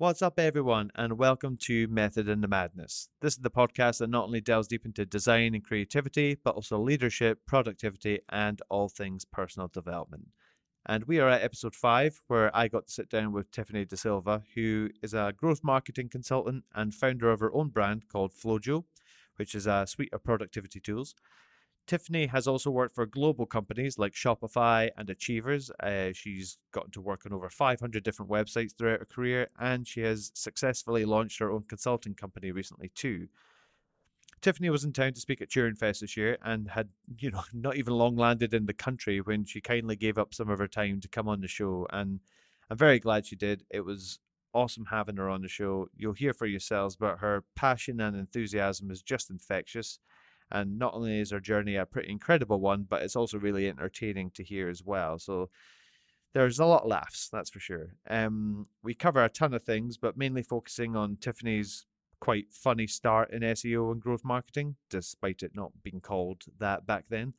What's up, everyone, and welcome to Method in the Madness. This is the podcast that not only delves deep into design and creativity, but also leadership, productivity, and all things personal development. And we are at episode 5, where I got to sit down with Tiffany DaSilva, who is a growth marketing consultant and founder of her own brand called Flojo, which is a suite of productivity tools. Tiffany has also worked for global companies like Shopify and Achievers. She's gotten to work on over 500 different websites throughout her career, and she has successfully launched her own consulting company recently too. Tiffany was in town to speak at Turing Fest this year and had, not even long landed in the country when she kindly gave up some of her time to come on the show. And I'm very glad she did. It was awesome having her on the show. You'll hear for yourselves, but her passion and enthusiasm is just infectious. And not only is her journey a pretty incredible one, but it's also really entertaining to hear as well. So there's a lot of laughs, that's for sure. We cover a ton of things, but mainly focusing on Tiffany's quite funny start in SEO and growth marketing, despite it not being called that back then,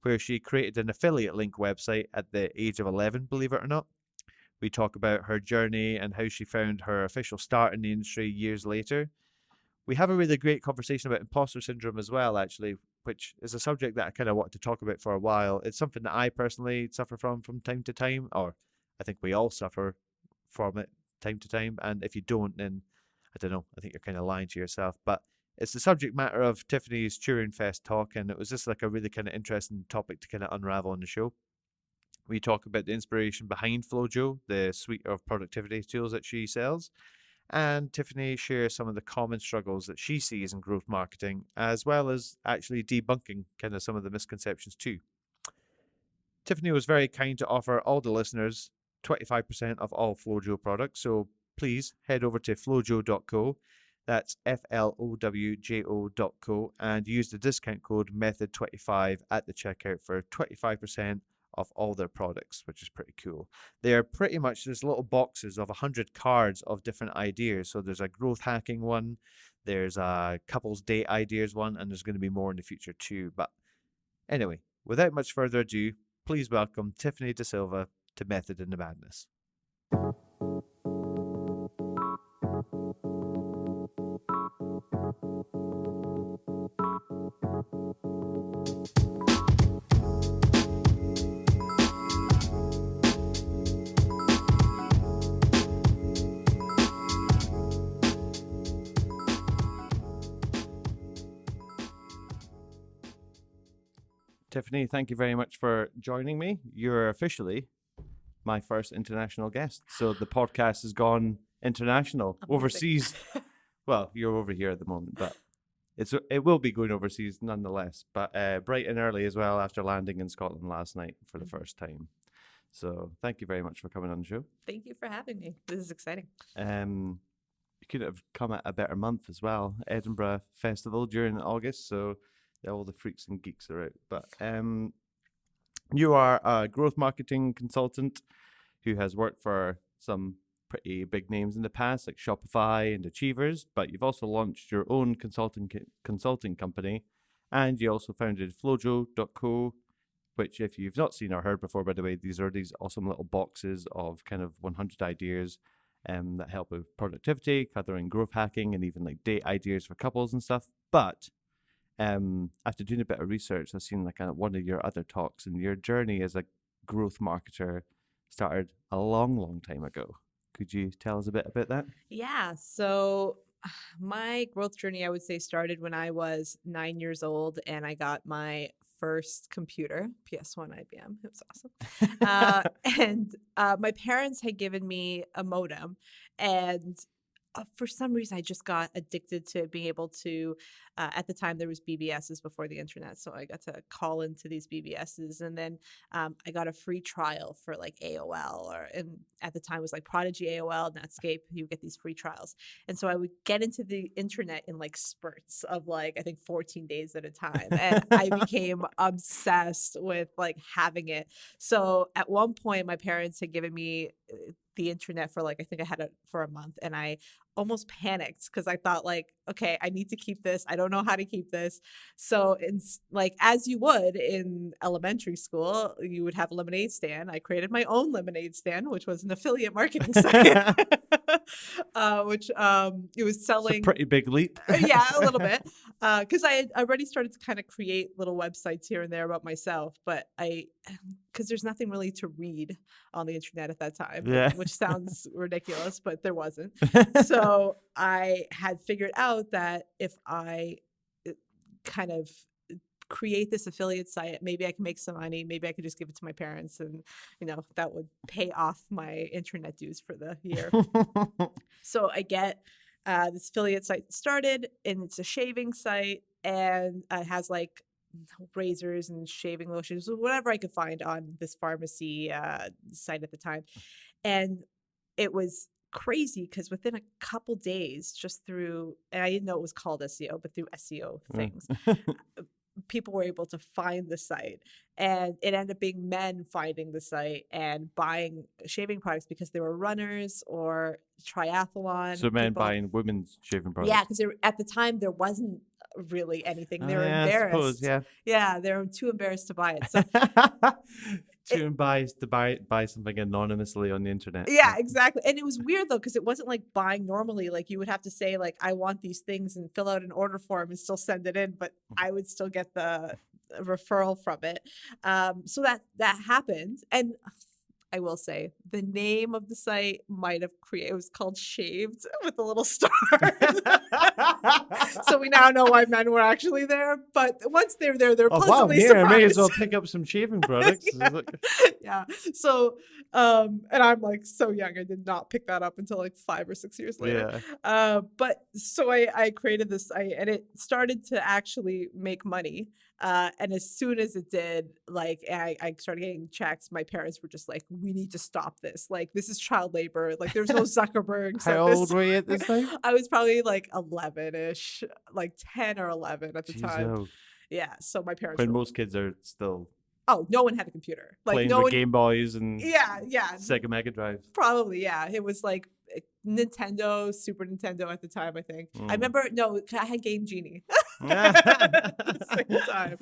where she created an affiliate link website at the age of 11, believe it or not. We talk about her journey and how she found her official start in the industry years later. We have a really great conversation about imposter syndrome as well, actually, which is a subject that I kind of wanted to talk about for a while. It's something that I personally suffer from time to time, or I think we all suffer from it time to time. And if you don't, then I don't know, I think you're kind of lying to yourself. But it's the subject matter of Tiffany's Turing Fest talk, and it was just like a really kind of interesting topic to kind of unravel on the show. We talk about the inspiration behind Flojo, the suite of productivity tools that she sells. And Tiffany shares some of the common struggles that she sees in growth marketing, as well as actually debunking kind of some of the misconceptions too. Tiffany was very kind to offer all the listeners 25% of all Flojo products, so please head over to flojo.co, that's FLOWJO.co, and use the discount code METHOD25 at the checkout for 25% of all their products, which is pretty cool. They are pretty much just little boxes of 100 cards of different ideas. So there's a growth hacking one, there's a couples date ideas one, and there's going to be more in the future too. But anyway, without much further ado, please welcome Tiffany DaSilva to Method in the Madness. Tiffany, thank you very much for joining me. You're officially my first international guest. So the podcast has gone international, overseas. Well, you're over here at the moment, but it will be going overseas nonetheless. But bright and early as well after landing in Scotland last night for the first time. So thank you very much for coming on the show. Thank you for having me. This is exciting. You could have come at a better month as well. Edinburgh Festival during August, so all the freaks and geeks are out. But you are a growth marketing consultant who has worked for some pretty big names in the past, like Shopify and Achievers, but you've also launched your own consulting company, and you also founded Flojo.co, which, if you've not seen or heard before, by the way, these are these awesome little boxes of kind of 100 ideas that help with productivity, covering growth hacking, and even like date ideas for couples and stuff. But after doing a bit of research, I've seen like one of your other talks, and your journey as a growth marketer started a long time ago. Could you tell us a bit about that? Yeah. So my growth journey, I would say, started when I was 9 years old and I got my first computer, PS1 IBM. It was awesome. And my parents had given me a modem, and for some reason, I just got addicted to being able to, at the time there was BBSs before the internet. So I got to call into these BBSs, and then I got a free trial for like AOL, and at the time it was like Prodigy, AOL, Netscape. You would get these free trials. And so I would get into the internet in like spurts of like, I think 14 days at a time. And I became obsessed with like having it. So at one point, my parents had given me the internet for like, I think I had it for a month, and I almost panicked because I thought like, okay, I need to keep this. I don't know how to keep this. So it's like, as you would in elementary school, you would have a lemonade stand. I created my own lemonade stand, which was an affiliate marketing site. which it was It's a selling. pretty big leap. Yeah, a little bit. Because I had already started to kind of create little websites here and there about myself, but because there's nothing really to read on the internet at that time, Yeah. which sounds ridiculous, but there wasn't. So I had figured out that if I kind of create this affiliate site, maybe I can make some money. Maybe I could just give it to my parents, and that would pay off my internet dues for the year. So I get this affiliate site started, and it's a shaving site, and it has like razors and shaving lotions, whatever I could find on this pharmacy site at the time. And it was crazy because within a couple days, just through, and I didn't know it was called SEO, but through SEO things, people were able to find the site, and it ended up being men finding the site and buying shaving products because they were runners or triathlon. So men people. buying women's shaving products. Yeah, because at the time there wasn't really anything. They were I embarrassed. suppose, yeah, they were too embarrassed to buy it. So too embarrassed to buy something anonymously on the internet. yeah, exactly. And it was weird though, because it wasn't like buying normally. Like you would have to say like, I want these things and fill out an order form and still send it in, but I would still get the referral from it. So that happened. And I will say the name of the site might have created, it was called Shaved with a little star. So we now know why men were actually there. But once they're there, they're pleasantly surprised. I may as well pick up some shaving products. Yeah. So, and I'm like so young, I did not pick that up until like 5 or 6 years later. Yeah. But so I created this site, and it started to actually make money. And as soon as it did, like I started getting checks, my parents were just like, we need to stop this. Like, this is child labor. Like, there's no Zuckerberg. How old were you at this time? I was probably like 11-ish, like 10 or 11 at the time. Oh. Yeah. So my parents when most kids are still no one had a computer. Like playing no with one, Game Boys and yeah. Sega Mega Drives. Probably, yeah. It was like Nintendo, Super Nintendo at the time, I think. I remember, I had Game Genie at the same time.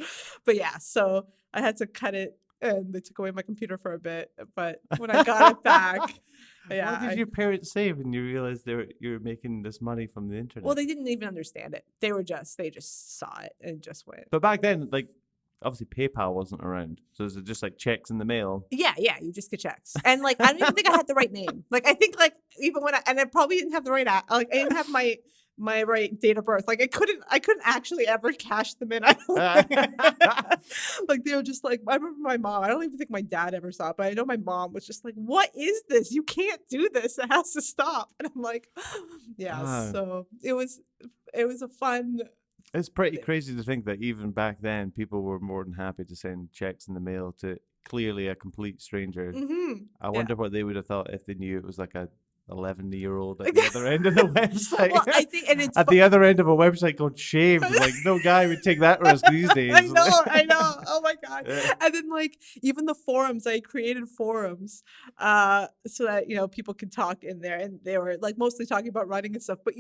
But yeah, so I had to cut it, and they took away my computer for a bit. But when I got it back, yeah. What did your parents say when you realized you were making this money from the internet? Well, they didn't even understand it. They just saw it and just went. But back then, like, obviously PayPal wasn't around, so was it just like checks in the mail? Yeah, you just get checks, and like I don't even think I had the right name. Like I think like even when I probably didn't have the right like I didn't have my right date of birth. Like I couldn't actually ever cash them in. I don't think. Like they were just like, I remember my mom. I don't even think my dad ever saw it, but I know my mom was just like, "What is this? You can't do this. It has to stop." And I'm like, yeah. So it was a fun. It's pretty crazy to think that even back then, people were more than happy to send checks in the mail to clearly a complete stranger. Mm-hmm. I wonder what they would have thought if they knew it was like a 11-year-old at the other end of the website. Well, I think, and it's at the other end of a website called Shaved. Like, no guy would take that risk these days. I know. Oh my God. Yeah. And then like even the forums, I created forums so that people could talk in there, and they were like mostly talking about writing and stuff. But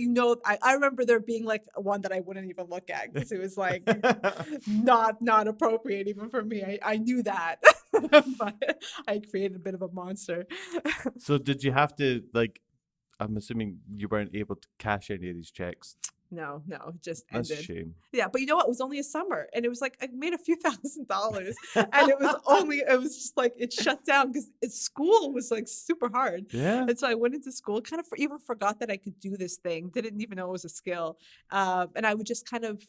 I remember there being like one that I wouldn't even look at because it was like not appropriate even for me. I knew that. But I created a bit of a monster. So did you have to, like, I'm assuming you weren't able to cash any of these checks? No, it just ended. That's a shame. Yeah, but you know what? It was only a summer, and it was like I made a few $1,000s, and it was just like it shut down because school was like super hard. Yeah. And so I went into school, kind of even forgot that I could do this thing, didn't even know it was a skill, and I would just kind of.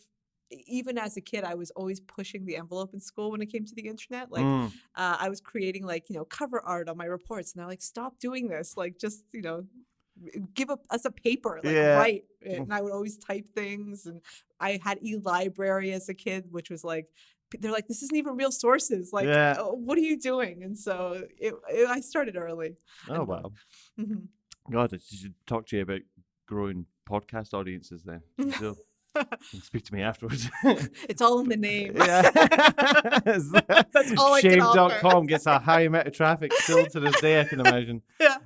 Even as a kid, I was always pushing the envelope in school when it came to the internet. Like, I was creating like, cover art on my reports, and they're like, stop doing this. Like, just, give us a paper, like write. And I would always type things. And I had e-library as a kid, which was like, they're like, this isn't even real sources. Like, what are you doing? And so I started early. Oh, wow. Mm-hmm. God, I should talk to you about growing podcast audiences then. So. Speak to me afterwards. It's all in the name. Yeah. That's all I can offer. Shave.com gets a high amount of traffic still to this day, I can imagine. Yeah.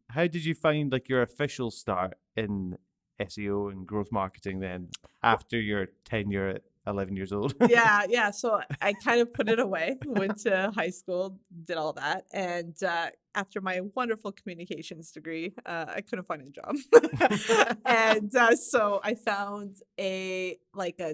How did you find like your official start in SEO and growth marketing then after your tenure at 11 years old? Yeah. So I kind of put it away, went to high school, did all that. And after my wonderful communications degree, I couldn't find a job. And so I found a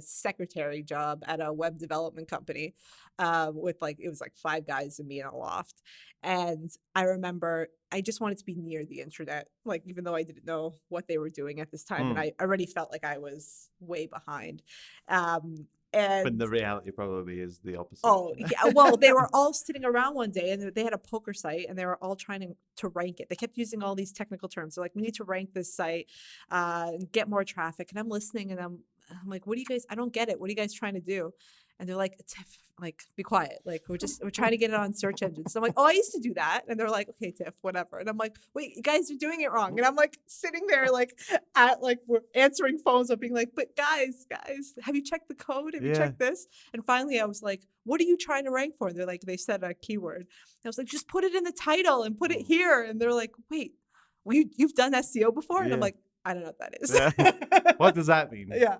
secretary job at a web development company, with it was like 5 guys and me in a loft. And I remember I just wanted to be near the internet, like even though I didn't know what they were doing at this time, and Mm. I already felt like I was way behind. When And the reality probably is the opposite. oh yeah, well, they were all sitting around one day, and they had a poker site, and they were all trying to rank it. They kept using all these technical terms. They're like, we need to rank this site, and get more traffic. And I'm listening, and I'm like, what do you guys? I don't get it. What are you guys trying to do? And they're like, Tiff, like, be quiet. Like, we're trying to get it on search engines. So I'm like, oh, I used to do that. And they're like, okay, Tiff, whatever. And I'm like, wait, you guys are doing it wrong. And I'm like sitting there, we're answering phones up being like, but guys, have you checked the code? Have you checked this? And finally I was like, what are you trying to rank for? And they're like, they said a keyword. And I was like, just put it in the title and put it here. And they're like, wait, you've done SEO before? And I'm like, I don't know what that is. Yeah. What does that mean? Yeah.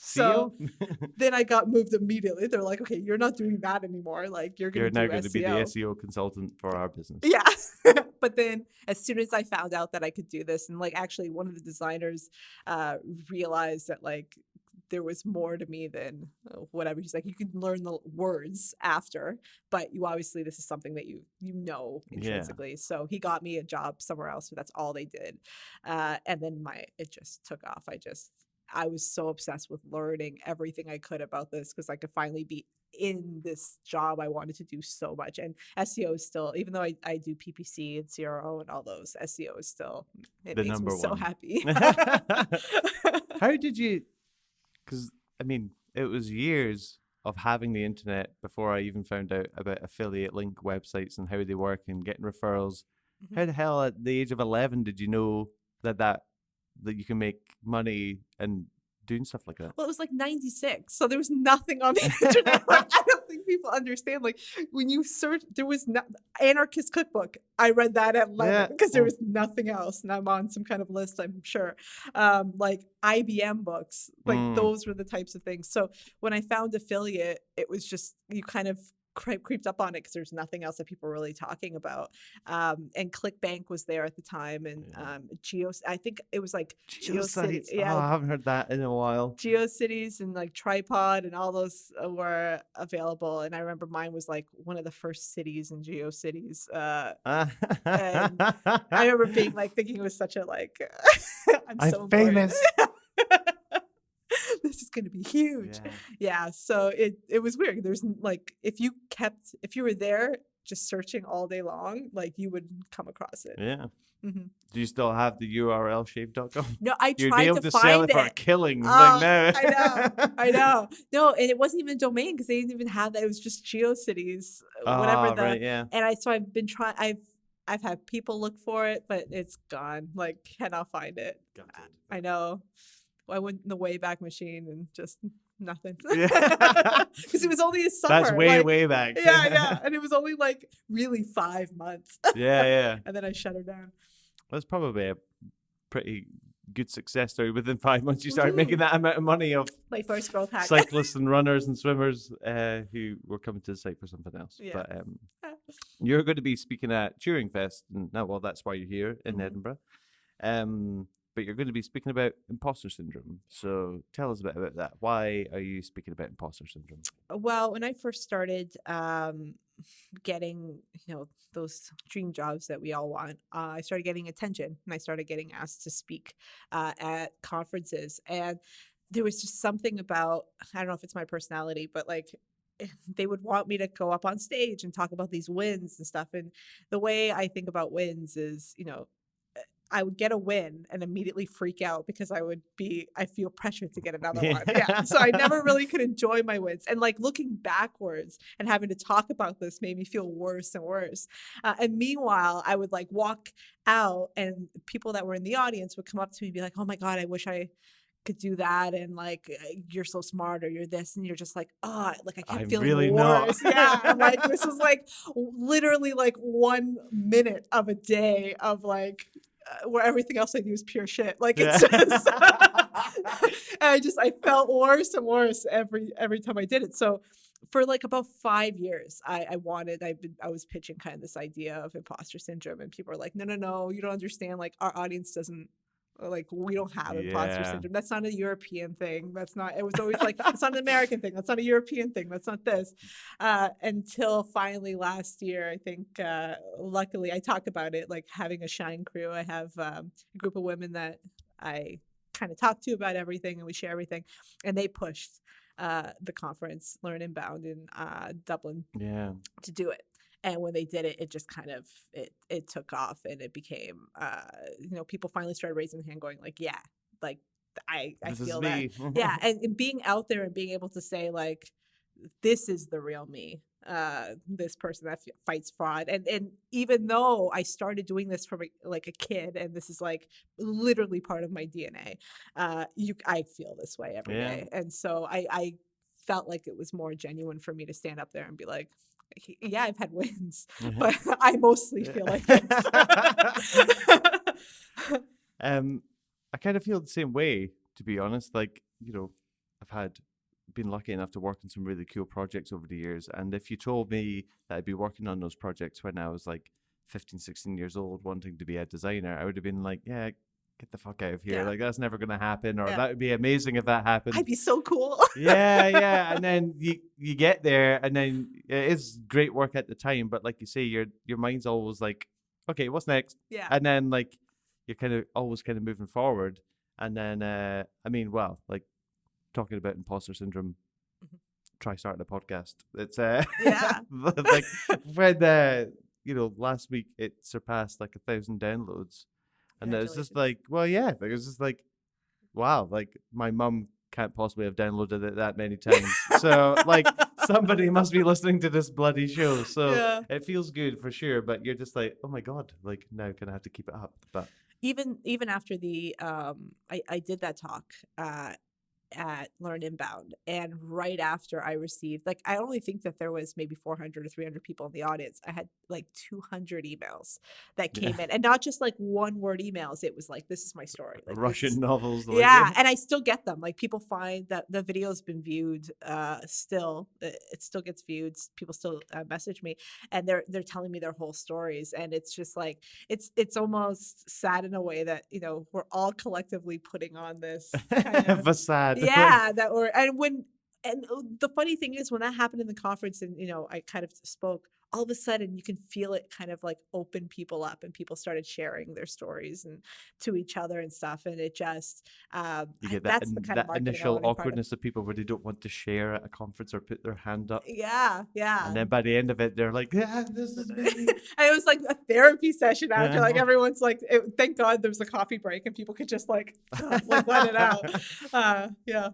So SEO? then I got moved immediately. They're like, okay, you're not doing that anymore. Like you're now going going to to be the SEO consultant for our business. Yeah. But then as soon as I found out that I could do this, and actually one of the designers realized that there was more to me than whatever. He's like, you can learn the words after, but you obviously, this is something that you know intrinsically. Yeah. So he got me a job somewhere else. So that's all they did. And then it just took off. I was so obsessed with learning everything I could about this because I could finally be in this job I wanted to do so much. And SEO is still, even though I do PPC and CRO and all those, SEO is still, it the makes number me so one. happy. How did you, because I mean, it was years of having the internet before I even found out about affiliate link websites and how they work and getting referrals. Mm-hmm. How the hell at the age of 11 did you know that you can make money and doing stuff like that? Well, it was 96, so there was nothing on the internet. I don't think people understand. When you search, there was Anarchist Cookbook. I read that at 11 because there was nothing else, and I'm on some kind of list, I'm sure. IBM books, those were the types of things. So when I found affiliate, it was just you kind of creeped up on it because there's nothing else that people were really talking about. And ClickBank was there at the time, and I think it was GeoCities. Yeah, I haven't heard that in a while. GeoCities and Tripod and all those were available. And I remember mine was one of the first cities in GeoCities. And I remember being thinking it was such a I'm so famous. This is going to be huge. Yeah. So it was weird. There's if you were there just searching all day long, you would come across it. Yeah. Mm-hmm. Do you still have the URL shave.com? No, I You'd tried be able to sell find it for a killing. No. I know. No, and it wasn't even a domain because they didn't even have that. It was just GeoCities, whatever. Right, yeah. And I've been trying. I've had people look for it, but it's gone. Cannot find it. I know. I went in the Wayback Machine and just nothing. Because it was only a summer. That's way back. Yeah. And it was only really 5 months. Yeah. And then I shut her down. That's probably a pretty good success story. Within 5 months, you started making that amount of money of my first growth hack. Cyclists and runners and swimmers who were coming to the site for something else. Yeah. But you're going to be speaking at Turing Fest. That's why you're here in Edinburgh. But you're going to be speaking about imposter syndrome. So tell us a bit about that. Why are you speaking about imposter syndrome? Well, when I first started getting, those dream jobs that we all want, I started getting attention, and I started getting asked to speak at conferences. And there was just something about, I don't know if it's my personality, but they would want me to go up on stage and talk about these wins and stuff. And the way I think about wins is, I would get a win and immediately freak out because I feel pressured to get another one. Yeah. So I never really could enjoy my wins. And looking backwards and having to talk about this made me feel worse and worse. And meanwhile, I would walk out and people that were in the audience would come up to me and be like, oh my God, I wish I could do that. And you're so smart, or you're this. And you're just I kept feeling really worse. Yeah. And this was literally 1 minute of a day of where everything else I do is pure shit. It's just, and I felt worse and worse every time I did it. So for like about 5 years, I was pitching kind of this idea of imposter syndrome, and people are like, no, you don't understand. Like, our audience doesn't, like, we don't have imposter Yeah. syndrome. That's not a European thing. That's not, it was always like, it's not an American thing. That's not a European thing. That's not this. Until finally last year, I think, luckily I talk about it, like having a shine crew. I have a group of women that I kind of talk to about everything, and we share everything. And they pushed the conference, Learn Inbound, in Dublin, Yeah. to do it. And when they did it, it just kind of, it took off, and it became, people finally started raising their hand going like, yeah, like I This feel is that. me. Yeah. And being out there and being able to say like, this is the real me, this person that fights fraud. And even though I started doing this from like a kid, and this is like literally part of my DNA, I feel this way every Yeah. day. And so I felt like it was more genuine for me to stand up there and be like, yeah, I've had wins, but I mostly feel like this. I kind of feel the same way, to be honest. Like, I've been lucky enough to work on some really cool projects over the years. And if you told me that I'd be working on those projects when I was like 15, 16 years old, wanting to be a designer, I would have been like, yeah, get the fuck out of here. Yeah. Like, that's never going to happen. Or Yeah. that would be amazing if that happened. I'd be so cool. Yeah. And then you get there, and then it is great work at the time. But like you say, your mind's always like, okay, what's next? Yeah. And then like you're kind of always kind of moving forward. And then, like talking about imposter syndrome, try starting a podcast. It's Yeah. like when last week it surpassed like 1,000 downloads, and it was just like, well, yeah, it was just like, wow, like my mum can't possibly have downloaded it that many times. So like somebody must be listening to this bloody show. So Yeah. it feels good for sure, but you're just like, oh my God, like now gonna have to keep it up. But even after the I did that talk at Learn Inbound, and right after I received, like, I only think that there was maybe 400 or 300 people in the audience. I had like 200 emails that came in, and not just like one word emails. It was like, this is my story, like Russian novels. Like, yeah. And I still get them. Like, people find that the video's been viewed, still it still gets viewed. People still message me, and they're telling me their whole stories. And it's just like, it's almost sad in a way that, we're all collectively putting on this kind of facade. yeah, and the funny thing is, when that happened in the conference, and I kind of spoke, all of a sudden you can feel it kind of like open people up, and people started sharing their stories and to each other and stuff. And it just you get that's the kind of that marketing initial awkwardness of people where they don't want to share at a conference or put their hand up. Yeah. And then by the end of it, they're like, yeah, this is me. And it was like a therapy session after. Like, everyone's like, thank God there was a coffee break and people could just like let it out. Yeah.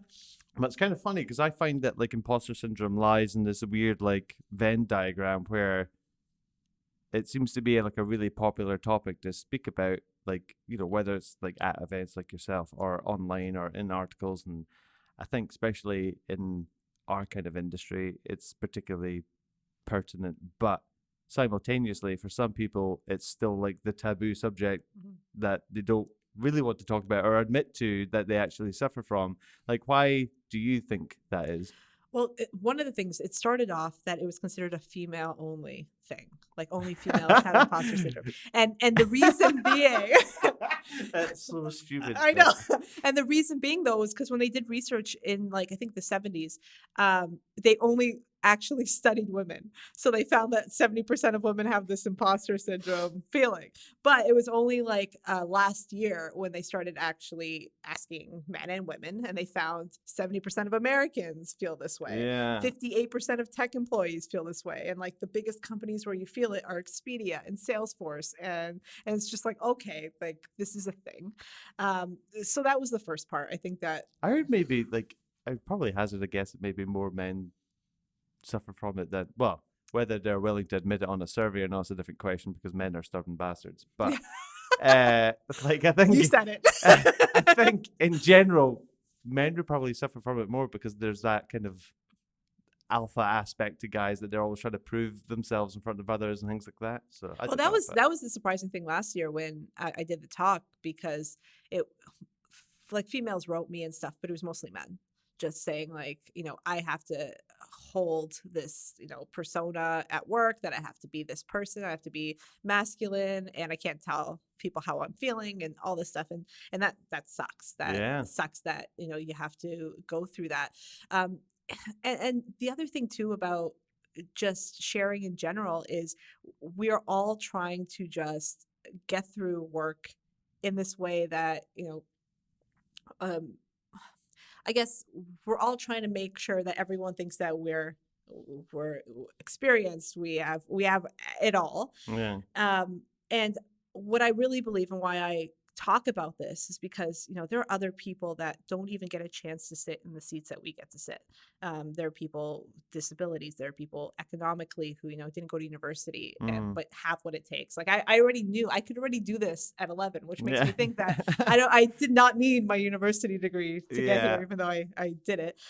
But it's kind of funny because I find that like imposter syndrome lies in this weird like Venn diagram where it seems to be like a really popular topic to speak about, like, whether it's like at events like yourself or online or in articles. And I think especially in our kind of industry, it's particularly pertinent, but simultaneously for some people it's still like the taboo subject that they don't really want to talk about or admit to that they actually suffer from. Like, why do you think that is? Well, one of the things, it started off that it was considered a female only thing, like only females have imposter syndrome, and the reason being that's so stupid. I know. And the reason being, though, is because when they did research in, like, I think the 70s, they only actually studied women. So they found that 70% of women have this imposter syndrome feeling. But it was only like last year when they started actually asking men and women, and they found 70% of Americans feel this way. Yeah. 58% of tech employees feel this way. And like the biggest companies where you feel it are Expedia and Salesforce. And it's just like, okay, like this is a thing. So that was the first part. I think that I heard maybe like, I'd probably hazard a guess that maybe more men suffer from it than, well, whether they're willing to admit it on a survey or not is a different question because men are stubborn bastards. But like, I think you said it. I think in general, men would probably suffer from it more because there's that kind of alpha aspect to guys that they're always trying to prove themselves in front of others and things like that. So that was the surprising thing last year when I did the talk, because it, like, females wrote me and stuff, but it was mostly men just saying like, I have to hold this, persona at work that I have to be this person, I have to be masculine, and I can't tell people how I'm feeling and all this stuff. And that sucks. That Yeah. sucks that, you have to go through that. Um, and the other thing too about just sharing in general is we are all trying to just get through work in this way that, um, I guess we're all trying to make sure that everyone thinks that we're experienced. We have it all. Yeah. And what I really believe and why I talk about this is because, there are other people that don't even get a chance to sit in the seats that we get to sit. There are people with disabilities. There are people economically who, didn't go to university, but have what it takes. Like I already knew I could already do this at 11, which makes me think that I did not need my university degree to get here, even though I did it.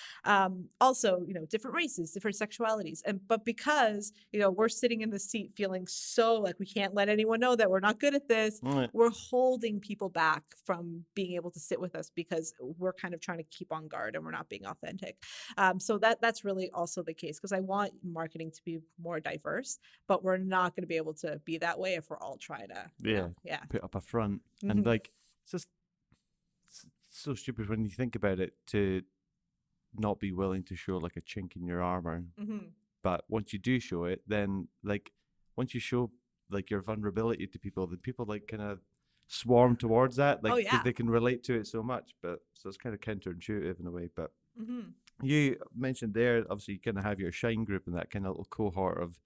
Also, different races, different sexualities. But because, we're sitting in the seat feeling so like we can't let anyone know that we're not good at this, we're holding people back from being able to sit with us because we're kind of trying to keep on guard and we're not being authentic. So that's really also the case, because I want marketing to be more diverse, but we're not going to be able to be that way if we're all trying to put up a front. And like, it's just so stupid when you think about it, to not be willing to show like a chink in your armor. But once you do show it, then like once you show like your vulnerability to people, then people like kind of swarm towards that, like because they can relate to it so much. But so it's kind of counterintuitive in a way. But you mentioned there, obviously you kind of have your shine group and that kind of little cohort of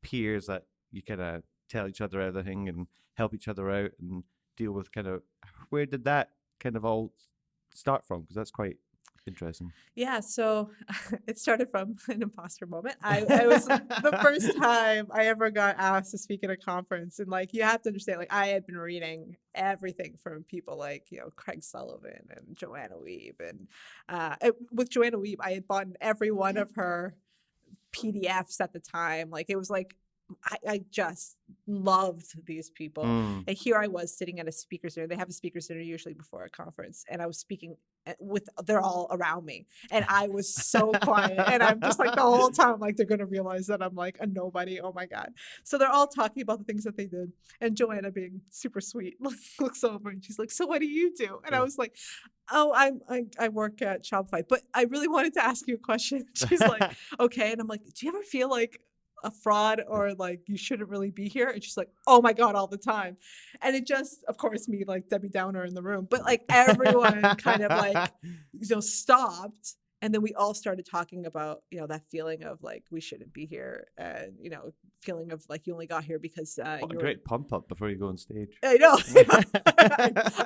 peers that you kind of tell each other everything and help each other out and deal with. Kind of, where did that kind of all start from? Because that's quite interesting. Yeah, so it started from an imposter moment. I was the first time I ever got asked to speak at a conference, and like you have to understand, like I had been reading everything from people like Craig Sullivan and Joanna Weeb, and with Joanna Weeb, I had bought every one of her PDFs at the time. Like it was like I just loved these people. And here I was sitting at a speaker's dinner. They have a speaker's dinner usually before a conference. And I was speaking they're all around me. And I was so quiet. And I'm just like the whole time, like they're going to realize that I'm like a nobody. Oh my God. So they're all talking about the things that they did. And Joanna, being super sweet, looks over and she's like, so what do you do? And I was like, oh, I work at Shopify, but I really wanted to ask you a question. She's like, okay. And I'm like, do you ever feel like a fraud or like you shouldn't really be here? And she's like, oh my God, all the time. And it just, of course, me like Debbie Downer in the room, but like everyone kind of like, stopped. And then we all started talking about, that feeling of like, we shouldn't be here. And, feeling of like, you only got here because what a great pump up before you go on stage. I know.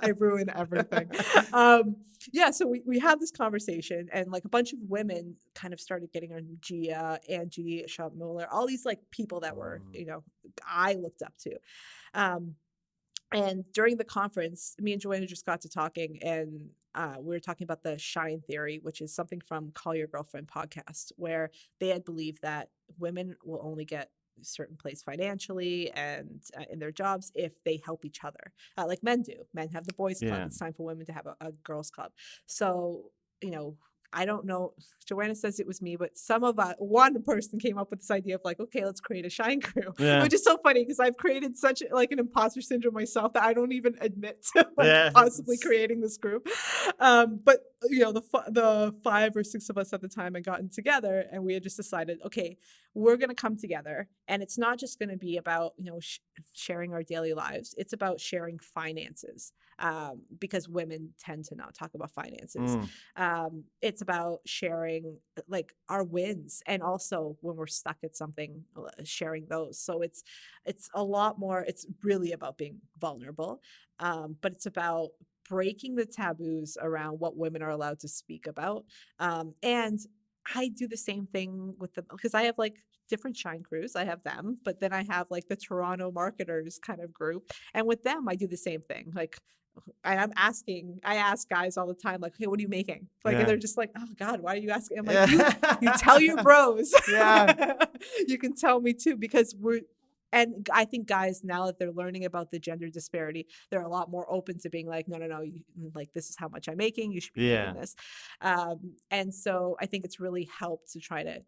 I ruin everything. So we had this conversation, and like a bunch of women kind of started getting on Gia, Angie, Shop Mueller, all these like people that were, I looked up to. And during the conference, me and Joanna just got to talking, and we were talking about the shine theory, which is something from Call Your Girlfriend podcast, where they had believed that women will only get a certain place financially and in their jobs if they help each other, like men do. Men have the boys club. It's time for women to have a girls club. So, I don't know. Joanna says it was me, but one person came up with this idea of like, okay, let's create a shine crew, which is so funny because I've created such like an imposter syndrome myself that I don't even admit to possibly creating this group. But the 5 or 6 of us at the time had gotten together, and we had just decided, okay, we're going to come together, and it's not just going to be about, sharing our daily lives. It's about sharing finances, because women tend to not talk about finances. It's about sharing like our wins, and also when we're stuck at something, sharing those. So it's a lot more. It's really about being vulnerable, but it's about breaking the taboos around what women are allowed to speak about. And I do the same thing with them because I have like different shine crews. I have them, but then I have like the Toronto marketers kind of group. And with them, I do the same thing. Like, I ask guys all the time, like, hey, what are you making? Like, and they're just like, oh God, why are you asking? I'm like, you tell your bros. You can tell me too, because And I think guys, now that they're learning about the gender disparity, they're a lot more open to being like, no, like this is how much I'm making. You should be making Yeah. this. And so I think it's really helped to try to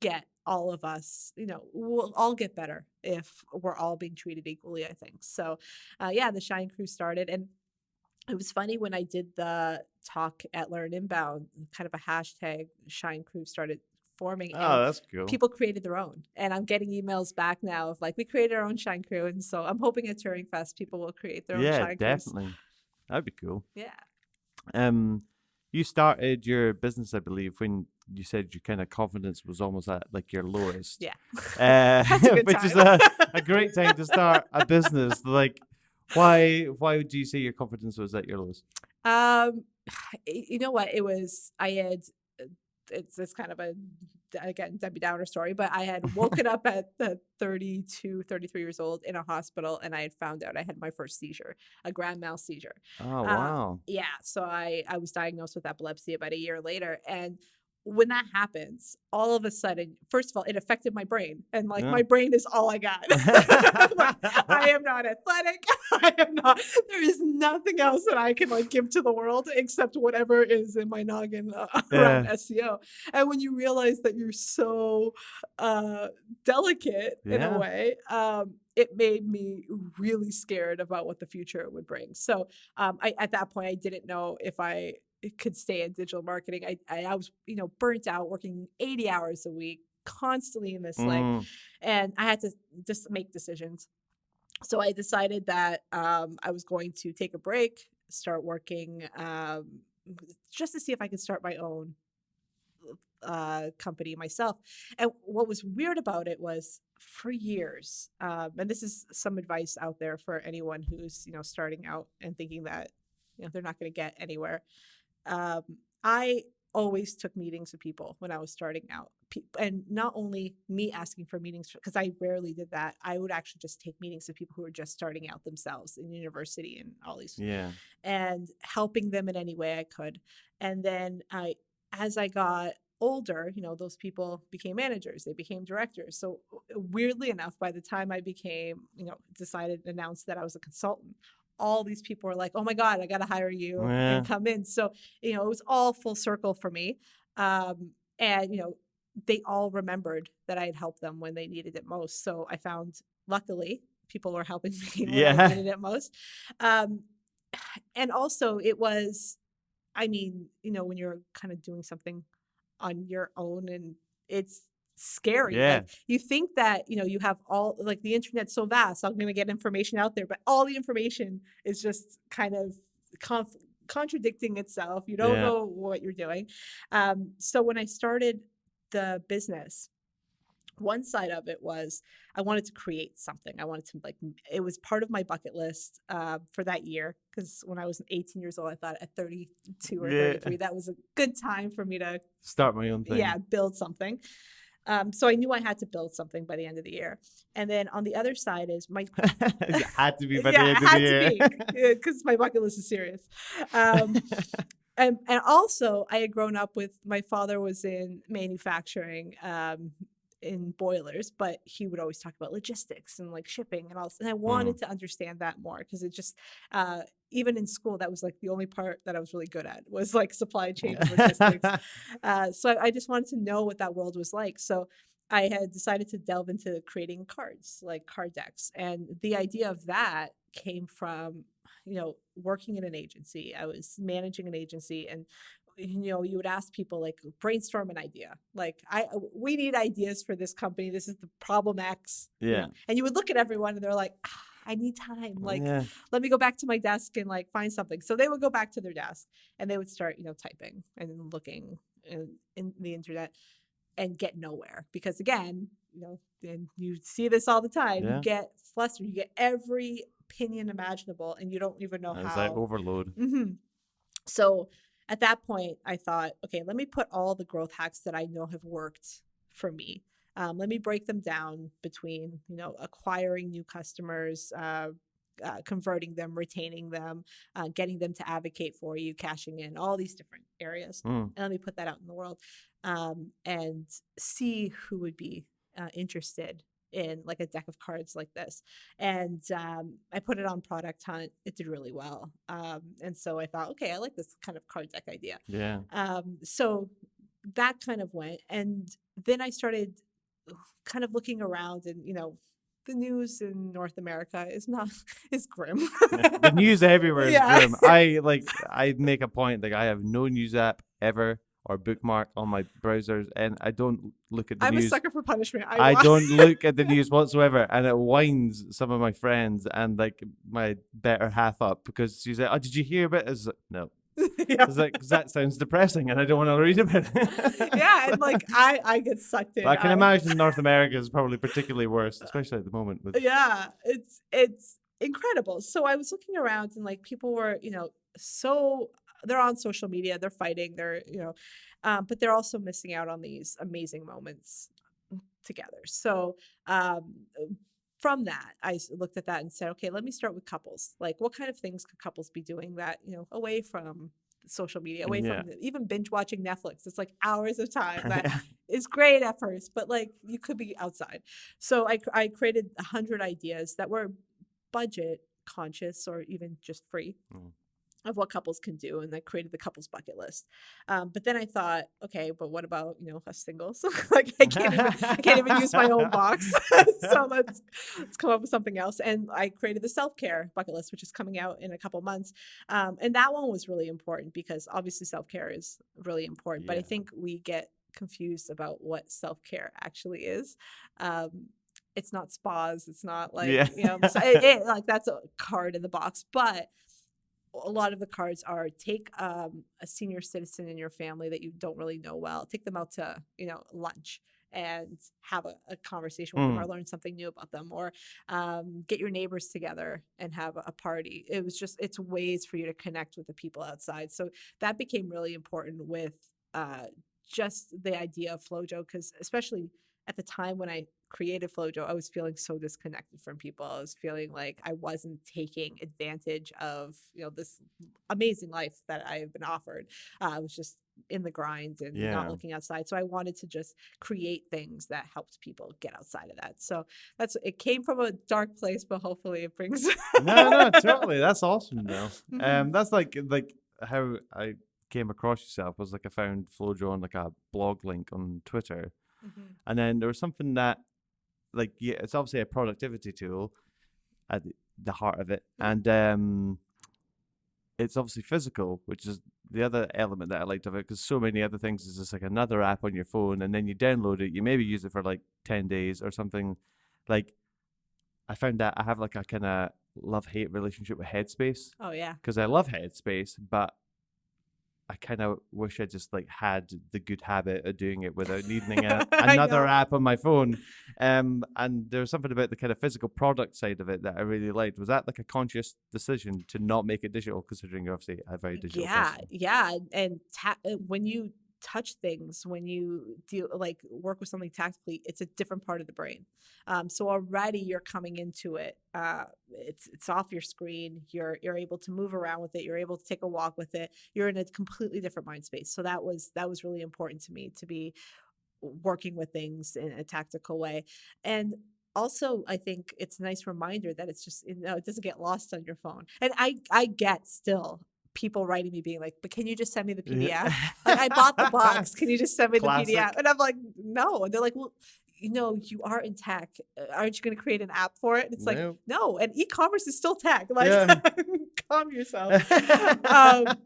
get all of us, we'll all get better if we're all being treated equally, I think. So, yeah, the Shine Crew started. And it was funny when I did the talk at Learn Inbound, kind of a hashtag Shine Crew started forming, and Oh, that's cool. people created their own. And I'm getting emails back now of like, we created our own Shine Crew. And so I'm hoping at Turing Fest, people will create their own Yeah, Shine Crews. definitely. That'd be cool. Yeah. You started your business, I believe, when you said your kind of confidence was almost at like your lowest. Yeah. That's a good which is time. a great time to start a business. Like, why would you say your confidence was at your lowest? You know what? It's kind of a, again, Debbie Downer story, but I had woken up at 32, 33 years old in a hospital, and I had found out I had my first seizure, a grand mal seizure. Oh, wow. Yeah. So I was diagnosed with epilepsy about a year later. And when that happens, all of a sudden, first of all, it affected my brain. And like, my brain is all I got. Like, I am not athletic. There is nothing else that I can like give to the world except whatever is in my noggin around SEO. And when you realize that you're so delicate in a way, it made me really scared about what the future would bring. So at that point, I didn't know if I could stay in digital marketing. I was, burnt out, working 80 hours a week, constantly in this and I had to just make decisions. So I decided that I was going to take a break, start working just to see if I could start my own company myself. And what was weird about it was, for years, and this is some advice out there for anyone who's, starting out and thinking that, they're not going to get anywhere. I always took meetings with people when I was starting out. And not only me asking for meetings, because I rarely did that. I would actually just take meetings with people who were just starting out themselves in university and all these, and helping them in any way I could. And then as I got older, those people became managers, they became directors. So weirdly enough, by the time I became, decided, announced that I was a consultant, all these people were like, oh my God, I got to hire you and come in. So, it was all full circle for me. And, they all remembered that I had helped them when they needed it most. So I found, luckily, people were helping me when I needed it most. And also it was, when you're kind of doing something on your own, and it's scary. Like, you think that, you have all, like, the internet's so vast, I'm going to get information out there, but all the information is just kind of contradicting itself. You don't know what you're doing. So when I started the business, one side of it was I wanted to create something. I wanted to, like, it was part of my bucket list for that year, because when I was 18 years old, I thought at 32 or 33, that was a good time for me to start my own thing. Yeah, build something. So I knew I had to build something by the end of the year. And then on the other side is my it had to be by the end of the year, because my bucket list is serious. And also I had grown up with, my father was in manufacturing, in boilers, but he would always talk about logistics and like shipping and all this. And I wanted to understand that more, because it just, even in school, that was like the only part that I was really good at, was like supply chain and logistics. So I just wanted to know what that world was like. So I had decided to delve into creating cards, like card decks. And the idea of that came from, working in an agency. I was managing an agency, and you would ask people, like, brainstorm an idea. Like, we need ideas for this company. This is the problem X. And you would look at everyone and they're like, I need time. Like, let me go back to my desk and like find something. So they would go back to their desk and they would start, typing and looking in the internet, and get nowhere. Because again, and you see this all the time, you get flustered, you get every opinion imaginable, and you don't even know how. It's like overload. So at that point, I thought, okay, let me put all the growth hacks that I know have worked for me. Let me break them down between, acquiring new customers, converting them, retaining them, getting them to advocate for you, cashing in, all these different areas. And let me put that out in the world, and see who would be interested in like a deck of cards like this. And I put it on Product Hunt. It did really well. And so I thought, okay, I like this kind of card deck idea. Yeah. So that kind of went. And then I started kind of looking around, and, the news in North America is grim. The news everywhere is Yeah. grim. I make a point, like, I have no news app ever or bookmark on my browsers, and I don't look at the I'm news. a sucker for punishment. I don't look at the news whatsoever, and it winds some of my friends and like my better half up, because she's like, "Oh, did you hear about it?" No. Yeah. It's like, 'cause that sounds depressing, and I don't want to read about it. Yeah, and like I get sucked in. But I can imagine North America is probably particularly worse, especially at the moment. Yeah, it's incredible. So I was looking around, and like people were, so they're on social media, they're fighting, they're, but they're also missing out on these amazing moments together. So from that, I looked at that and said, okay, let me start with couples. Like, what kind of things could couples be doing that, away from social media, away from even binge watching Netflix? It's like hours of time that is great at first, but like you could be outside. So I created 100 ideas that were budget conscious or even just free. Of what couples can do, and I created the couples bucket list. But then I thought, okay, but what about us singles? Like I can't even use my own box. So let's come up with something else. And I created the self-care bucket list, which is coming out in a couple months. And that one was really important because obviously self-care is really important. But I think we get confused about what self-care actually is. It's not spas. It's not like like that's a card in the box, but a lot of the cards are take a senior citizen in your family that you don't really know well, take them out to, lunch and have a conversation with them, or learn something new about them, or get your neighbors together and have a party. It's ways for you to connect with the people outside. So that became really important with just the idea of FloJo, because especially at the time when I created FloJo, I was feeling so disconnected from people. I was feeling like I wasn't taking advantage of, this amazing life that I've been offered. I was just in the grind and not looking outside. So I wanted to just create things that helped people get outside of that. So it came from a dark place, but hopefully it brings. No, totally. That's awesome, though. That's like how I came across yourself was like I found FloJo on like a blog link on Twitter. And then there was something that, like, it's obviously a productivity tool at the heart of it. And it's obviously physical, which is the other element that I liked of it, because so many other things is just like another app on your phone, and then you download it, you maybe use it for like 10 days or something. Like, I found that I have like a kind of love-hate relationship with Headspace. Oh, yeah. Because I love Headspace, but I kind of wish I just like had the good habit of doing it without needing another app on my phone. And there's something about the kind of physical product side of it that I really liked. Was that like a conscious decision to not make it digital, considering you're obviously a very digital person? Yeah. And when you touch things, when you work with something tactically, it's a different part of the brain. So already you're coming into it. It's off your screen. You're able to move around with it. You're able to take a walk with it. You're in a completely different mind space. So that was really important to me, to be working with things in a tactical way. And also, I think it's a nice reminder that it's just, it doesn't get lost on your phone. And I get still people writing me being like, but can you just send me the PDF? Like, I bought the box. Can you just send me the PDF? And I'm like, no. And they're like, well, you are in tech. Aren't you going to create an app for it? And it's like, no. And e-commerce is still tech. Like, calm yourself. But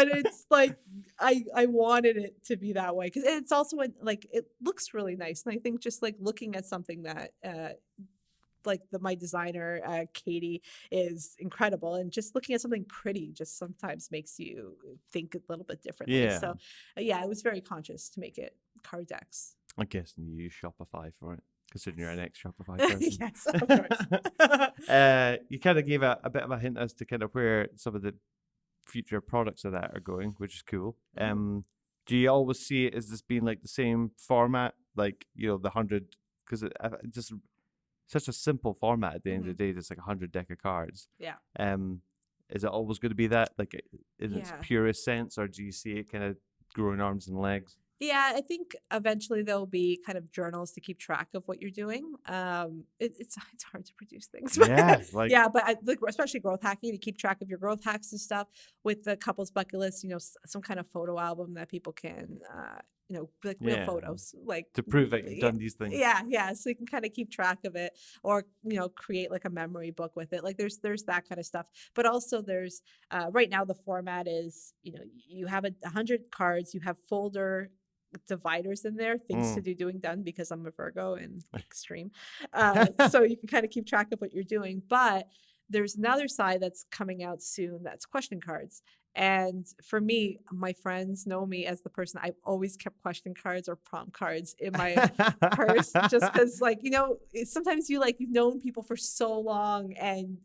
it's like, I wanted it to be that way, because it's also like, it looks really nice. And I think just like looking at something that, like my designer, Katie, is incredible. And just looking at something pretty just sometimes makes you think a little bit differently. Yeah. So I was very conscious to make it card decks. I guess you use Shopify for it, considering you're an ex-Shopify person. Yes, of course. You kind of gave a bit of a hint as to kind of where some of the future products of that are going, which is cool. Do you always see it as this being like the same format, like, the 100, because it just such a simple format at the end of the day, just like 100 deck of cards. Yeah. Is it always going to be that, like, in its purest sense, or do you see it kind of growing arms and legs? Yeah, I think eventually there'll be kind of journals to keep track of what you're doing. It's hard to produce things, Yeah, but like yeah, but like especially growth hacking to keep track of your growth hacks and stuff with the couples bucket list. Some kind of photo album that people can, like real yeah, photos, like to prove that you've yeah, done these things. yeah. So you can kind of keep track of it, or create like a memory book with it. Like there's that kind of stuff, but also there's right now the format is you have 100 cards, you have folder dividers in there, things to Mm. do, doing, done, because I'm a Virgo and extreme. So you can kind of keep track of what you're doing. But there's another side that's coming out soon that's question cards. And for me, my friends know me as the person I've always kept question cards or prompt cards in my purse, just because, like, sometimes you've known people for so long and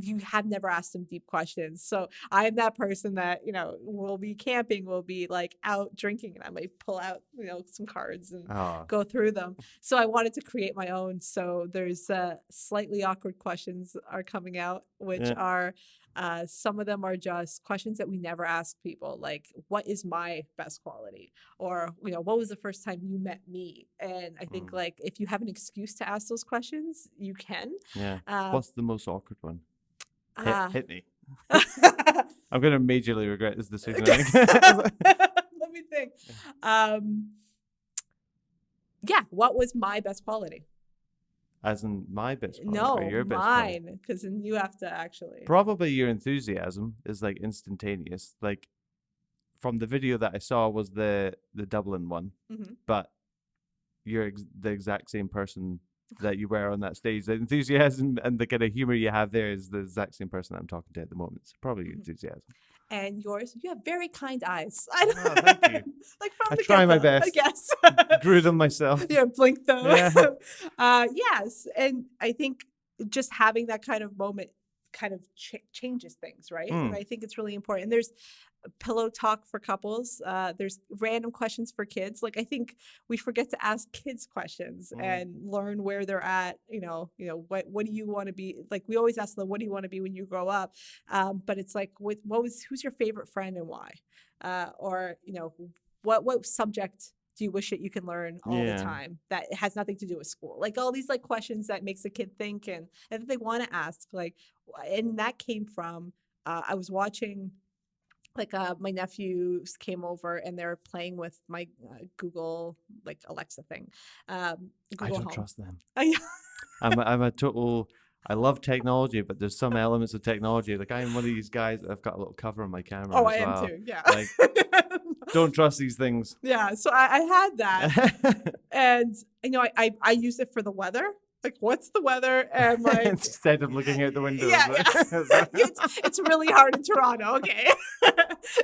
you have never asked them deep questions. So I'm that person that, will be camping, will be like out drinking, and I might pull out, some cards and Oh, go through them. So I wanted to create my own. So there's slightly awkward questions are coming out, which yeah. are some of them are just questions that we never ask people, like, what is my best quality? Or, what was the first time you met me? And I think, Mm. like, if you have an excuse to ask those questions, you can. Yeah. Uh, What's the most awkward one? uh, Hit me. I'm gonna majorly regret this decision, I think. Let me think. Yeah, what was my best quality? As in my best quality or No, your best quality? mine, because then you have to actually. Probably your enthusiasm is like instantaneous. Like from the video that I saw was the Dublin one, Mhm. but you're the exact same person that you were on that stage. The enthusiasm and the kind of humor you have there is the exact same person I'm talking to at the moment. So probably your Mhm. enthusiasm. And yours, you have very kind eyes. Oh, thank you. Like from I the try my get-go. best. Yes. Drew them myself. Yeah, blink though. Yeah. Yes, and I think just having that kind of moment kind of changes things, right? And Mm. I think it's really important. And there's pillow talk for couples. There's random questions for kids. Like, I think we forget to ask kids questions and learn where they're at. What do you want to be? Like, we always ask them, what do you want to be when you grow up? But it's like, who's your favorite friend and why? Or what subject do you wish that you can learn all the Yeah. time that has nothing to do with school? Like all these like questions that makes a kid think and that they want to ask. Like, and that came from I was watching, like, my nephews came over and they're playing with my Google, like, Alexa thing, I Google don't Home. trust them. I'm a total. I love technology, but there's some elements of technology. Like I'm one of these guys. I've got a little cover on my camera Oh, as I am well. too. Yeah. Like, don't trust these things. Yeah. So I had that, and I use it for the weather. Like, what's the weather? And like, Instead of looking out the window. yeah, it's really hard in Toronto. Okay,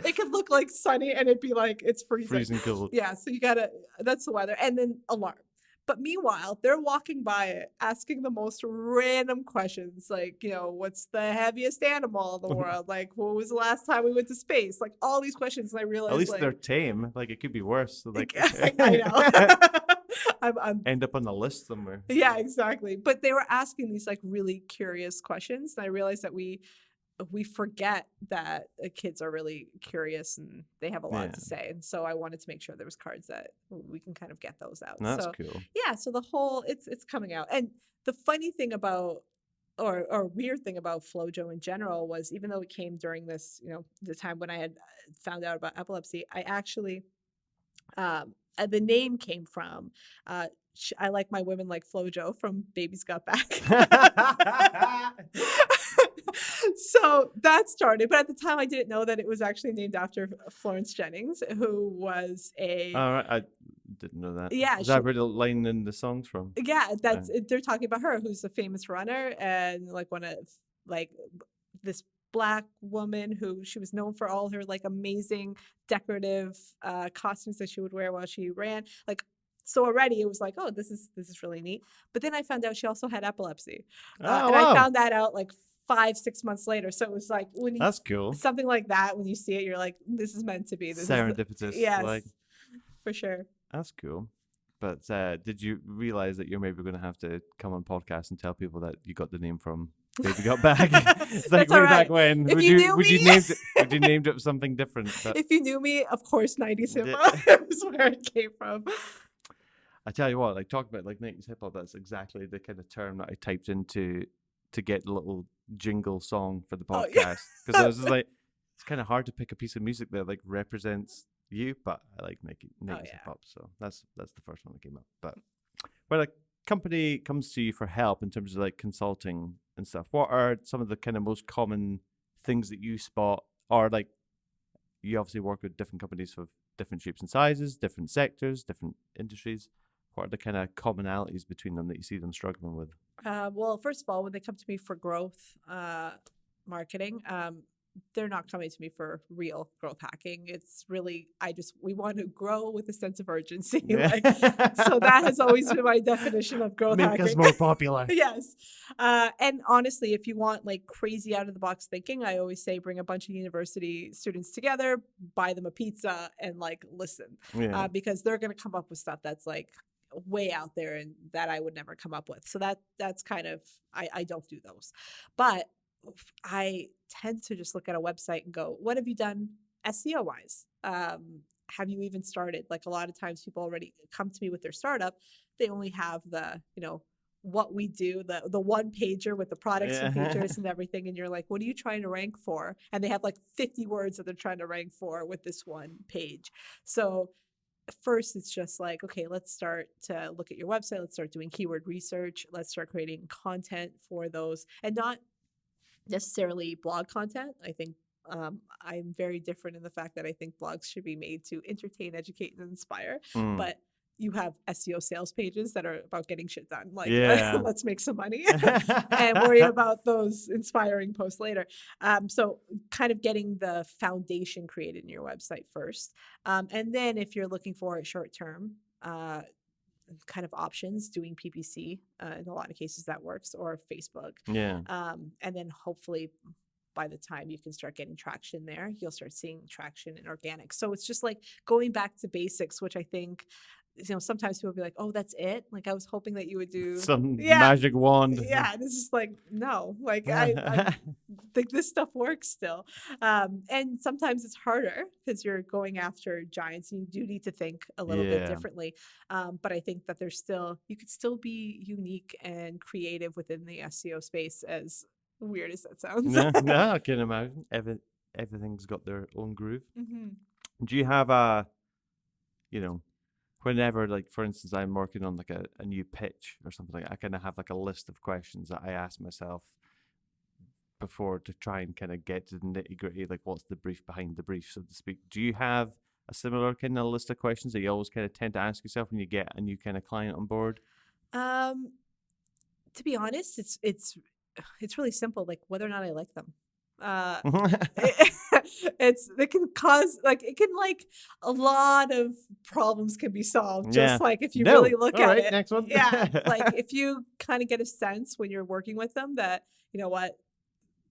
it could look like sunny and it'd be like it's freezing. Freezing cold. Yeah, so that's the weather, and then alarm. But meanwhile, they're walking by it, asking the most random questions, like, what's the heaviest animal in the world? Like, when was the last time we went to space? Like, all these questions, and I realized, At least like, they're tame. Like it could be worse. So like, I know. I'm end up on the list somewhere. Yeah, exactly. But they were asking these like really curious questions, and I realized that we forget that kids are really curious and they have a lot to say. And so I wanted to make sure there was cards that we can kind of get those out. That's so cool. Yeah, so the whole it's coming out. And the funny thing about or weird thing about FloJo in general was, even though it came during this, the time when I had found out about epilepsy, I actually the name came from I like my women like FloJo from Baby's Got Back. So that started, but at the time I didn't know that it was actually named after Florence Jennings, who was a. All right, I didn't know that. Yeah, is that where the line in the song's from? Yeah, they're talking about her, who's a famous runner and like one of like this Black woman who she was known for all her like amazing decorative costumes that she would wear while she ran. Like, so already it was like, oh, this is really neat. But then I found out she also had epilepsy, and I found that out like 5-6 months later. So it was like that's cool. Something like that. When you see it, you're like, this is meant to be. This serendipitous. Yes, like, for sure. That's cool. But did you realize that you're maybe going to have to come on podcast and tell people that you got the name from maybe got back. It's like That's all way back right. when. If you knew Would you me, named it something different? But if you knew me, of course, 90s hip yeah. hop is where it came from. I tell you what, like talk about like 90s hip hop. That's exactly the kind of term that I typed into to get the little jingle song for the Oh yeah. podcast, because I was just like, it's kind of hard to pick a piece of music that like represents you, but I like 90s hip hop, so that's the first one that came up. But when a company comes to you for help in terms of like consulting and stuff, what are some of the kind of most common things that you spot? Or like, you obviously work with different companies of different shapes and sizes, different sectors, different industries. What are the kind of commonalities between them that you see them struggling with? Well, first of all, when they come to me for growth marketing, they're not coming to me for real growth hacking. It's really, we want to grow with a sense of urgency. Like, so that has always been my definition of growth Make hacking. us more popular. Yes. And honestly, if you want like crazy out of the box thinking, I always say bring a bunch of university students together, buy them a pizza, and like listen, because they're going to come up with stuff that's like way out there and that I would never come up with. So that's kind of, I don't do those. But I tend to just look at a website and go, what have you done SEO wise? Have you even started? Like a lot of times people already come to me with their startup. They only have the, what we do, the one pager with the products and features and everything. And you're like, what are you trying to rank for? And they have like 50 words that they're trying to rank for with this one page. So first, it's just like, okay, let's start to look at your website. Let's start doing keyword research. Let's start creating content for those, and not necessarily blog content. I think I'm very different in the fact that I think blogs should be made to entertain, educate, and inspire. But you have SEO sales pages that are about getting shit done. Like, let's make some money and worry about those inspiring posts later. So kind of getting the foundation created in your website first. And then if you're looking for a short-term kind of options, doing PPC, in a lot of cases that works, or Facebook. And then hopefully by the time you can start getting traction there, you'll start seeing traction in organic. So it's just like going back to basics, which I think, sometimes people will be like, oh, that's it. Like, I was hoping that you would do some magic wand. Yeah. And it's just like, no, like I think this stuff works still. And sometimes it's harder because you're going after giants and you do need to think a little bit differently. But I think that you could still be unique and creative within the SEO space, as weird as that sounds. No, I can imagine. Everything's got their own groove. Do you have whenever, like, for instance, I'm working on like a new pitch or something like that, I kind of have like a list of questions that I ask myself before to try and kind of get to the nitty gritty, like what's the brief behind the brief, so to speak. Do you have a similar kind of list of questions that you always kind of tend to ask yourself when you get a new kind of client on board? To be honest, it's really simple, like whether or not I like them. It can cause a lot of problems can be solved just like if you really look at it. Next one. Like if you kind of get a sense when you're working with them that, you know what,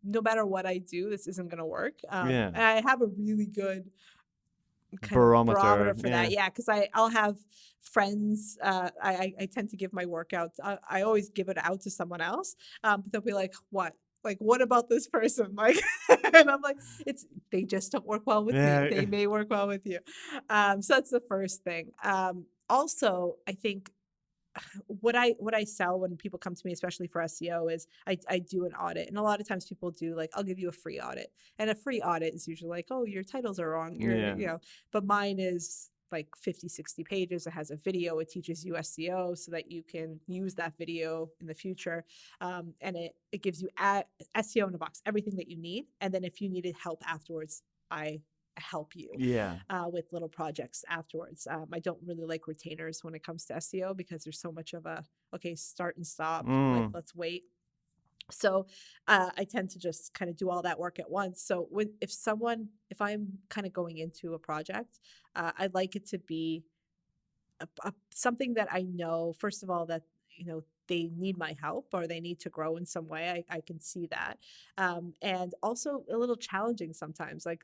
no matter what I do, this isn't going to work. And I have a really good barometer for that. Because I'll have friends. I tend to give my workouts. I always give it out to someone else, but they'll be like, what? Like, what about this person? Like, and I'm like, they just don't work well with me. They may work well with you. So that's the first thing. Also, I think what I sell when people come to me, especially for SEO, is I do an audit. And a lot of times people do like, I'll give you a free audit. And a free audit is usually like, oh, your titles are wrong. But mine is like 50, 60 pages. It has a video. It teaches you SEO so that you can use that video in the future. And it gives you SEO in a box, everything that you need. And then if you needed help afterwards, I help you with little projects afterwards. I don't really like retainers when it comes to SEO because there's so much of start and stop, like let's wait. So I tend to just kind of do all that work at once. So if I'm kind of going into a project, I'd like it to be something that I know, first of all, that, they need my help or they need to grow in some way. I can see that. And also a little challenging sometimes. Like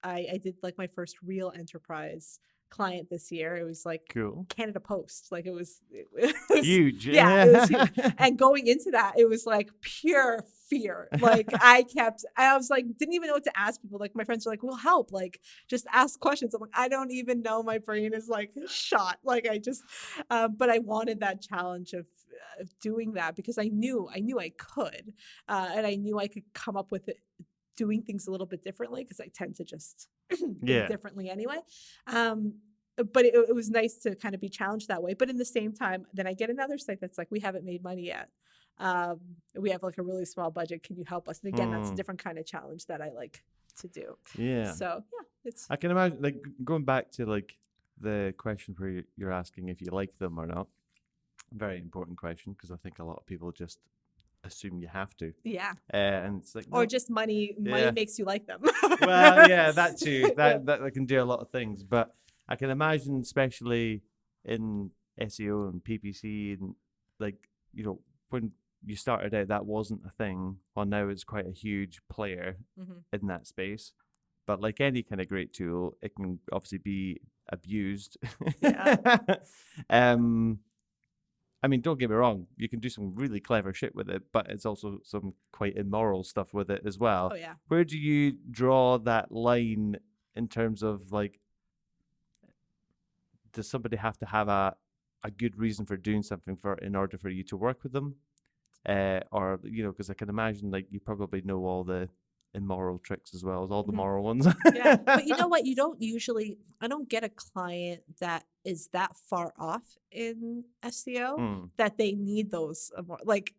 I did like my first real enterprise client this year. It was like Cool. Canada Post. Like it was Huge. Yeah, it was huge. And going into that, it was like pure fear. Like I was like, didn't even know what to ask people. Like my friends were like, "We'll help. Like just ask questions." I'm like, I don't even know. My brain is like shot. Like I just, but I wanted that challenge of doing that because I knew I could, and I knew I could come up with it, doing things a little bit differently because I tend to just think differently anyway. But it was nice to kind of be challenged that way. But in the same time, then I get another site that's like, we haven't made money yet. We have like a really small budget. Can you help us? And again, that's a different kind of challenge that I like to do. Yeah. So it's. I can imagine, like, going back to like the question where you're asking if you like them or not. Very important question because I think a lot of people just assume you have to. Yeah. And it's like, or no. just money makes you like them. Well, yeah, that too. That can do a lot of things. But I can imagine, especially in SEO and PPC, and like, when you started out, that wasn't a thing. Well, now it's quite a huge player in that space. But like any kind of great tool, it can obviously be abused. Yeah. I mean, don't get me wrong, you can do some really clever shit with it, but it's also some quite immoral stuff with it as well. Oh, yeah. Where do you draw that line in terms of like, does somebody have to have a good reason for doing something in order for you to work with them? Or, because I can imagine like you probably know all the immoral tricks as well as all the moral ones. Yeah. But you know what? I don't get a client that is that far off in SEO that they need those like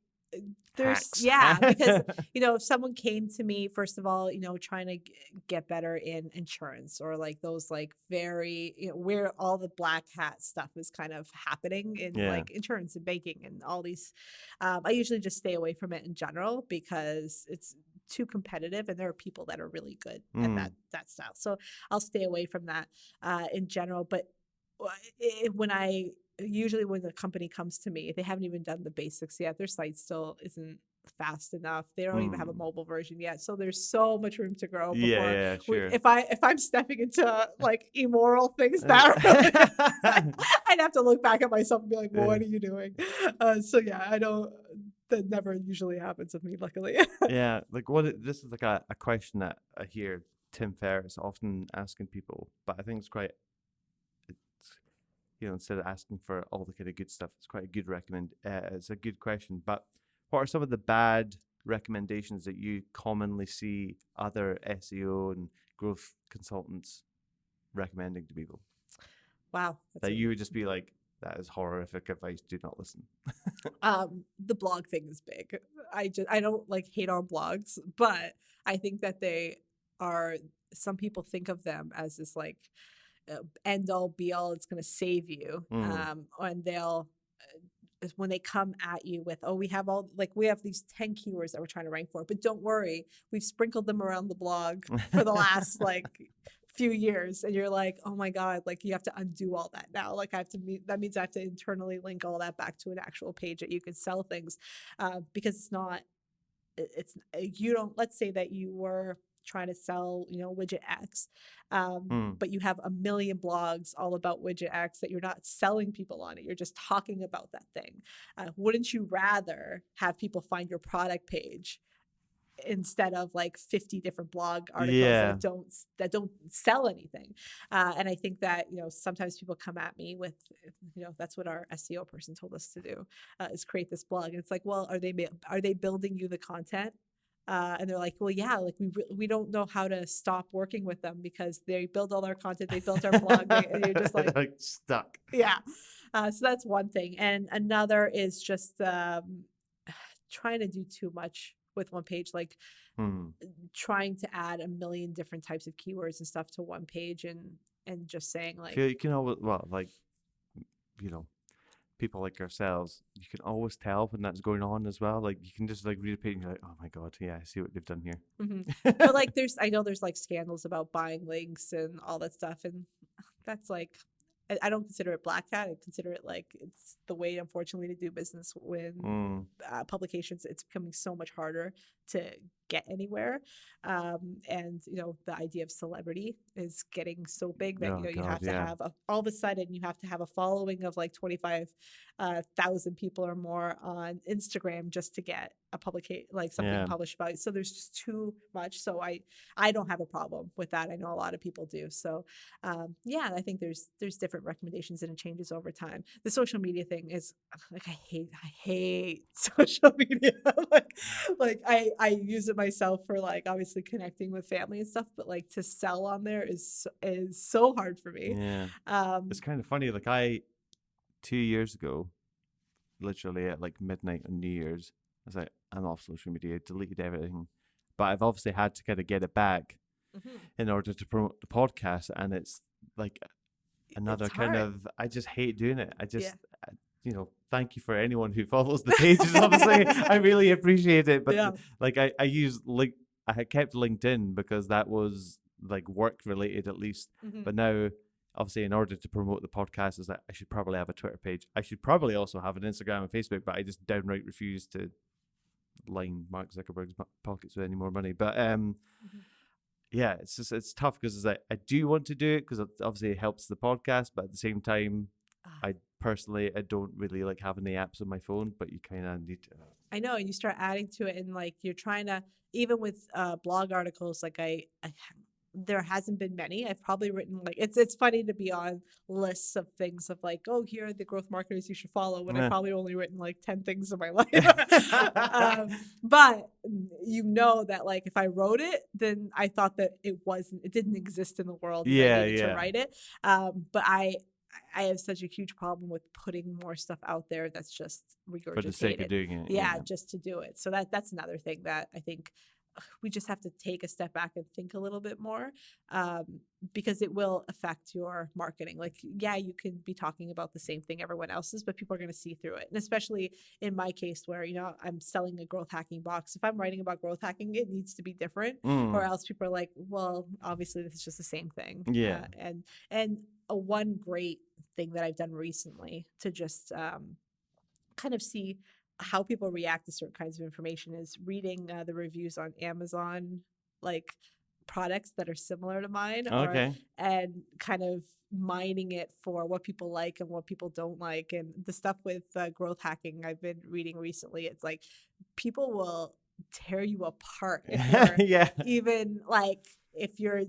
there's Hacks. because if someone came to me, first of all, trying to get better in insurance or like those like very where all the black hat stuff is kind of happening in like insurance and banking and all these, I usually just stay away from it in general because it's too competitive and there are people that are really good at that style, so I'll stay away from that in general. But when the company comes to me, they haven't even done the basics yet. Their site still isn't fast enough. They don't even have a mobile version yet. So there's so much room to grow before sure. If I'm stepping into like immoral things that I'd have to look back at myself and be like, well, what are you doing? That never usually happens with me, luckily. Yeah, like this is like a question that I hear Tim Ferriss often asking people, but I think it's instead of asking for all the kind of good stuff, it's quite a good it's a good question. But what are some of the bad recommendations that you commonly see other SEO and growth consultants recommending to people? Wow. That you would just be like, that is horrific advice, do not listen. The blog thing is big. I don't like hate on blogs, but I think that some people think of them as this like end all be all, it's going to save you. And they'll when they come at you with, we have these 10 keywords that we're trying to rank for, but don't worry, we've sprinkled them around the blog for the last like few years, and you're like, oh my god, like you have to undo all that now. Like that means I have to internally link all that back to an actual page that you could sell things, because let's say that you were trying to sell widget X, but you have a million blogs all about widget X that you're not selling people on it, you're just talking about that thing. Wouldn't you rather have people find your product page instead of like 50 different blog articles that don't sell anything? And I think that sometimes people come at me with that's what our SEO person told us to do, is create this blog, and it's like, well, are they building you the content? And they're like, well, yeah, like we don't know how to stop working with them because they build all our content, they built our blog, and you're just like stuck. Yeah. So that's one thing, and another is just trying to do too much with one page, like trying to add a million different types of keywords and stuff to one page, and just saying like, you can always, people like ourselves, you can always tell when that's going on as well. Like you can just like read a page and you're like, oh my god, yeah, I see what they've done here. But like I know there's like scandals about buying links and all that stuff, and that's like, I don't consider it black hat. I consider it like it's the way, unfortunately, to do business when publications. It's becoming so much harder to get anywhere. And the idea of celebrity is getting so big that Oh you God, have to yeah. have all of a sudden you have to have a following of like 25,000 people or more on Instagram just to get a like something Yeah. published about it. So there's just too much. So I don't have a problem with that. I know a lot of people do. So yeah, I think there's different recommendations and it changes over time. The social media thing is like I hate social media. like I use it myself for like obviously connecting with family and stuff, but like to sell on there is so hard for me. Yeah. Um, It's kind of funny. Like 2 years ago, literally at like midnight on New Year's, I was like, I'm off social media, deleted everything. But I've obviously had to kind of get it back mhm. in order to promote the podcast. And it's like another It's kind hard. of, I just hate doing it. Yeah. Thank you for anyone who follows the pages. Obviously, I really appreciate it. But Yeah. like, I use I had kept LinkedIn because that was like work related at least. Mhm. But now, obviously, in order to promote the podcast, is that I should probably have a Twitter page. I should probably also have an Instagram and Facebook, but I just downright refuse to line Mark Zuckerberg's pockets with any more money. But Mhm. yeah, it's tough because it's like I do want to do it because obviously it helps the podcast, but at the same time, Ah, I personally I don't really like having the apps on my phone, but you kind of need to. I know, and you start adding to it, and like you're trying to even with blog articles. Like there hasn't been many. I've probably written like it's funny to be on lists of things of like, oh, here are the growth marketers you should follow. When I've probably only written like 10 things in my life. But that like if I wrote it, then I thought that it didn't exist in the world, and I Yeah, needed to yeah. write it. But I have such a huge problem with putting more stuff out there that's just regurgitated. For the sake of doing it. Yeah, just to do it. So that's another thing that I think we just have to take a step back and think a little bit more, because it will affect your marketing. Like, yeah, you can be talking about the same thing everyone else is, but people are going to see through it. And especially in my case where, I'm selling a growth hacking box. If I'm writing about growth hacking, it needs to be different, or else people are like, well, obviously this is just the same thing. Yeah. And one great thing that I've done recently to just kind of see how people react to certain kinds of information is reading the reviews on Amazon, like products that are similar to mine, and kind of mining it for what people like and what people don't like. And the stuff with growth hacking I've been reading recently, it's like people will tear you apart if you're even like if you're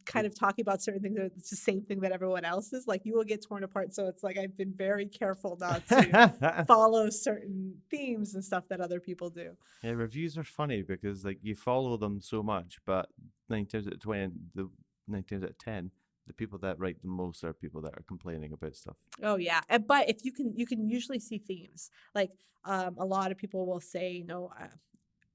kind of talking about certain things that it's the same thing that everyone else is, like you will get torn apart. So it's like I've been very careful not to follow certain themes and stuff that other people do. Yeah, reviews are funny because like you follow them so much, but 9 times out of 10, the people that write the most are people that are complaining about stuff. Oh yeah, but if you can usually see themes. Like a lot of people will say,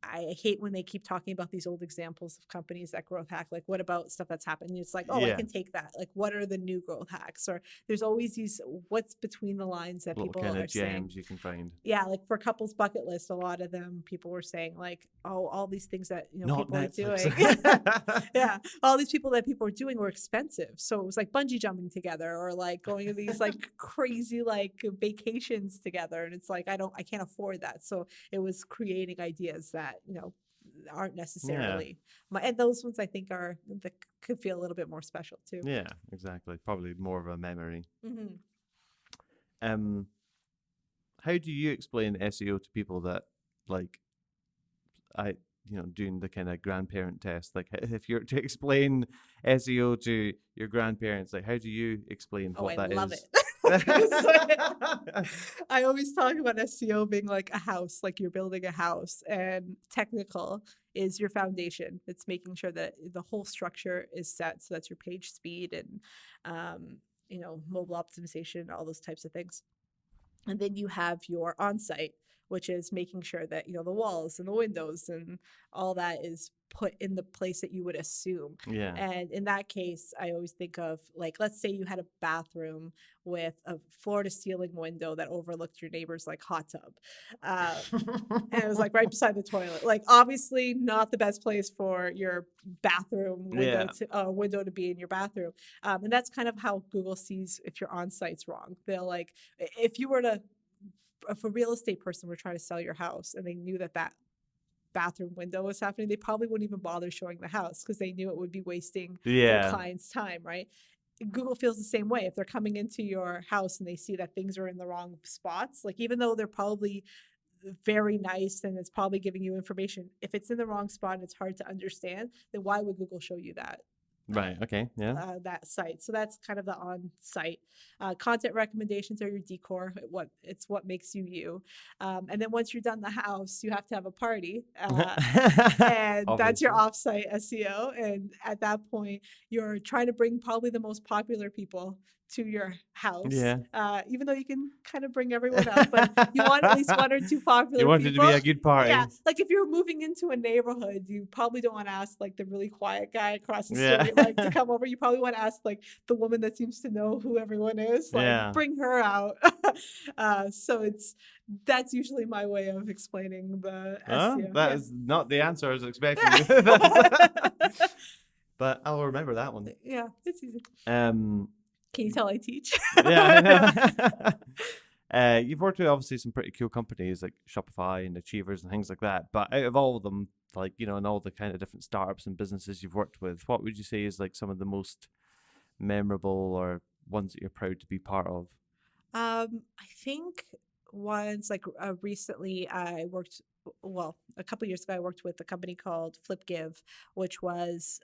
I hate when they keep talking about these old examples of companies that growth hack. Like, what about stuff that's happened? It's like, oh, I can take that. Like, what are the new growth hacks? Or there's always these what's between the lines that little people kind are of gems saying. You can find. Yeah, like for couples bucket list, a lot of them people were saying like, oh, all these things that Not people Netflix. are doing. Yeah, all these people that people were doing were expensive. So it was like bungee jumping together or like going to these like crazy like vacations together, and it's like I can't afford that. So it was creating ideas that aren't necessarily and those ones I think are that could feel a little bit more special too. Yeah, exactly. Probably more of a memory. Mm-hmm. How do you explain SEO to people that like doing the kind of grandparent test? Like if you're to explain SEO to your grandparents, like how do you explain what that is? I love it. I always talk about SEO being like a house, like you're building a house, and technical is your foundation. It's making sure that the whole structure is set. So that's your page speed and, mobile optimization, all those types of things. And then you have your on-site, which is making sure that, the walls and the windows and all that is put in the place that you would assume. Yeah. And in that case, I always think of like, let's say you had a bathroom with a floor to ceiling window that overlooked your neighbor's like hot tub. And it was like right beside the toilet. Like obviously not the best place for your bathroom window to be in your bathroom. And that's kind of how Google sees if your on-site's wrong. They'll like, if a real estate person were trying to sell your house and they knew that bathroom window was happening, they probably wouldn't even bother showing the house because they knew it would be wasting their Yeah. client's time, right? Google feels the same way. If they're coming into your house and they see that things are in the wrong spots, like even though they're probably very nice and it's probably giving you information, if it's in the wrong spot and it's hard to understand, then why would Google show you that? Right. Okay. Yeah. That site. So that's kind of the on-site. Content recommendations are your decor. It's what makes you you. And then once you're done the house, you have to have a party, and that's your Obviously. off-site SEO. And at that point, you're trying to bring probably the most popular people to your house. Yeah. Even though you can kind of bring everyone else, but you want at least one or two popular You want it to people. be a good party. Yeah, like if you're moving into a neighborhood, you probably don't want to ask like the really quiet guy across the street like to come over. You probably want to ask like the woman that seems to know who everyone is, like Yeah. bring her out. So that's usually my way of explaining the SEO. That is not the answer I was expecting. But I'll remember that one. Yeah, it's easy. Can you tell I teach? Yeah, I know. You've worked with obviously some pretty cool companies like Shopify and Achievers and things like that. But out of all of them, like, you know, and all the kind of different startups and businesses you've worked with, what would you say is like some of the most memorable or ones that you're proud to be part of? I think ones like recently I worked, well, a couple years ago, I worked with a company called FlipGive, which was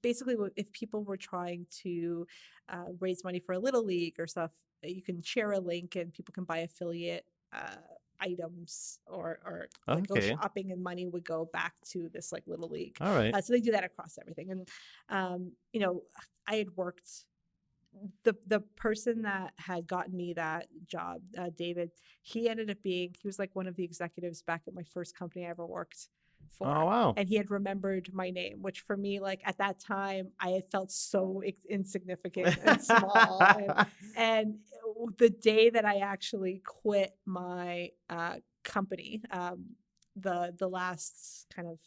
basically if people were trying to raise money for a little league or stuff, you can share a link and people can buy affiliate items or like go shopping and money would go back to this like little league. All right. So they do that across everything. And you know, I had worked, the person that had gotten me that job, David, he ended up being, he was like one of the executives back at my first company I ever worked for. Oh, wow. And he had remembered my name, which for me, like at that time, I had felt so insignificant and small. And the day that I actually quit my company, the last kind of,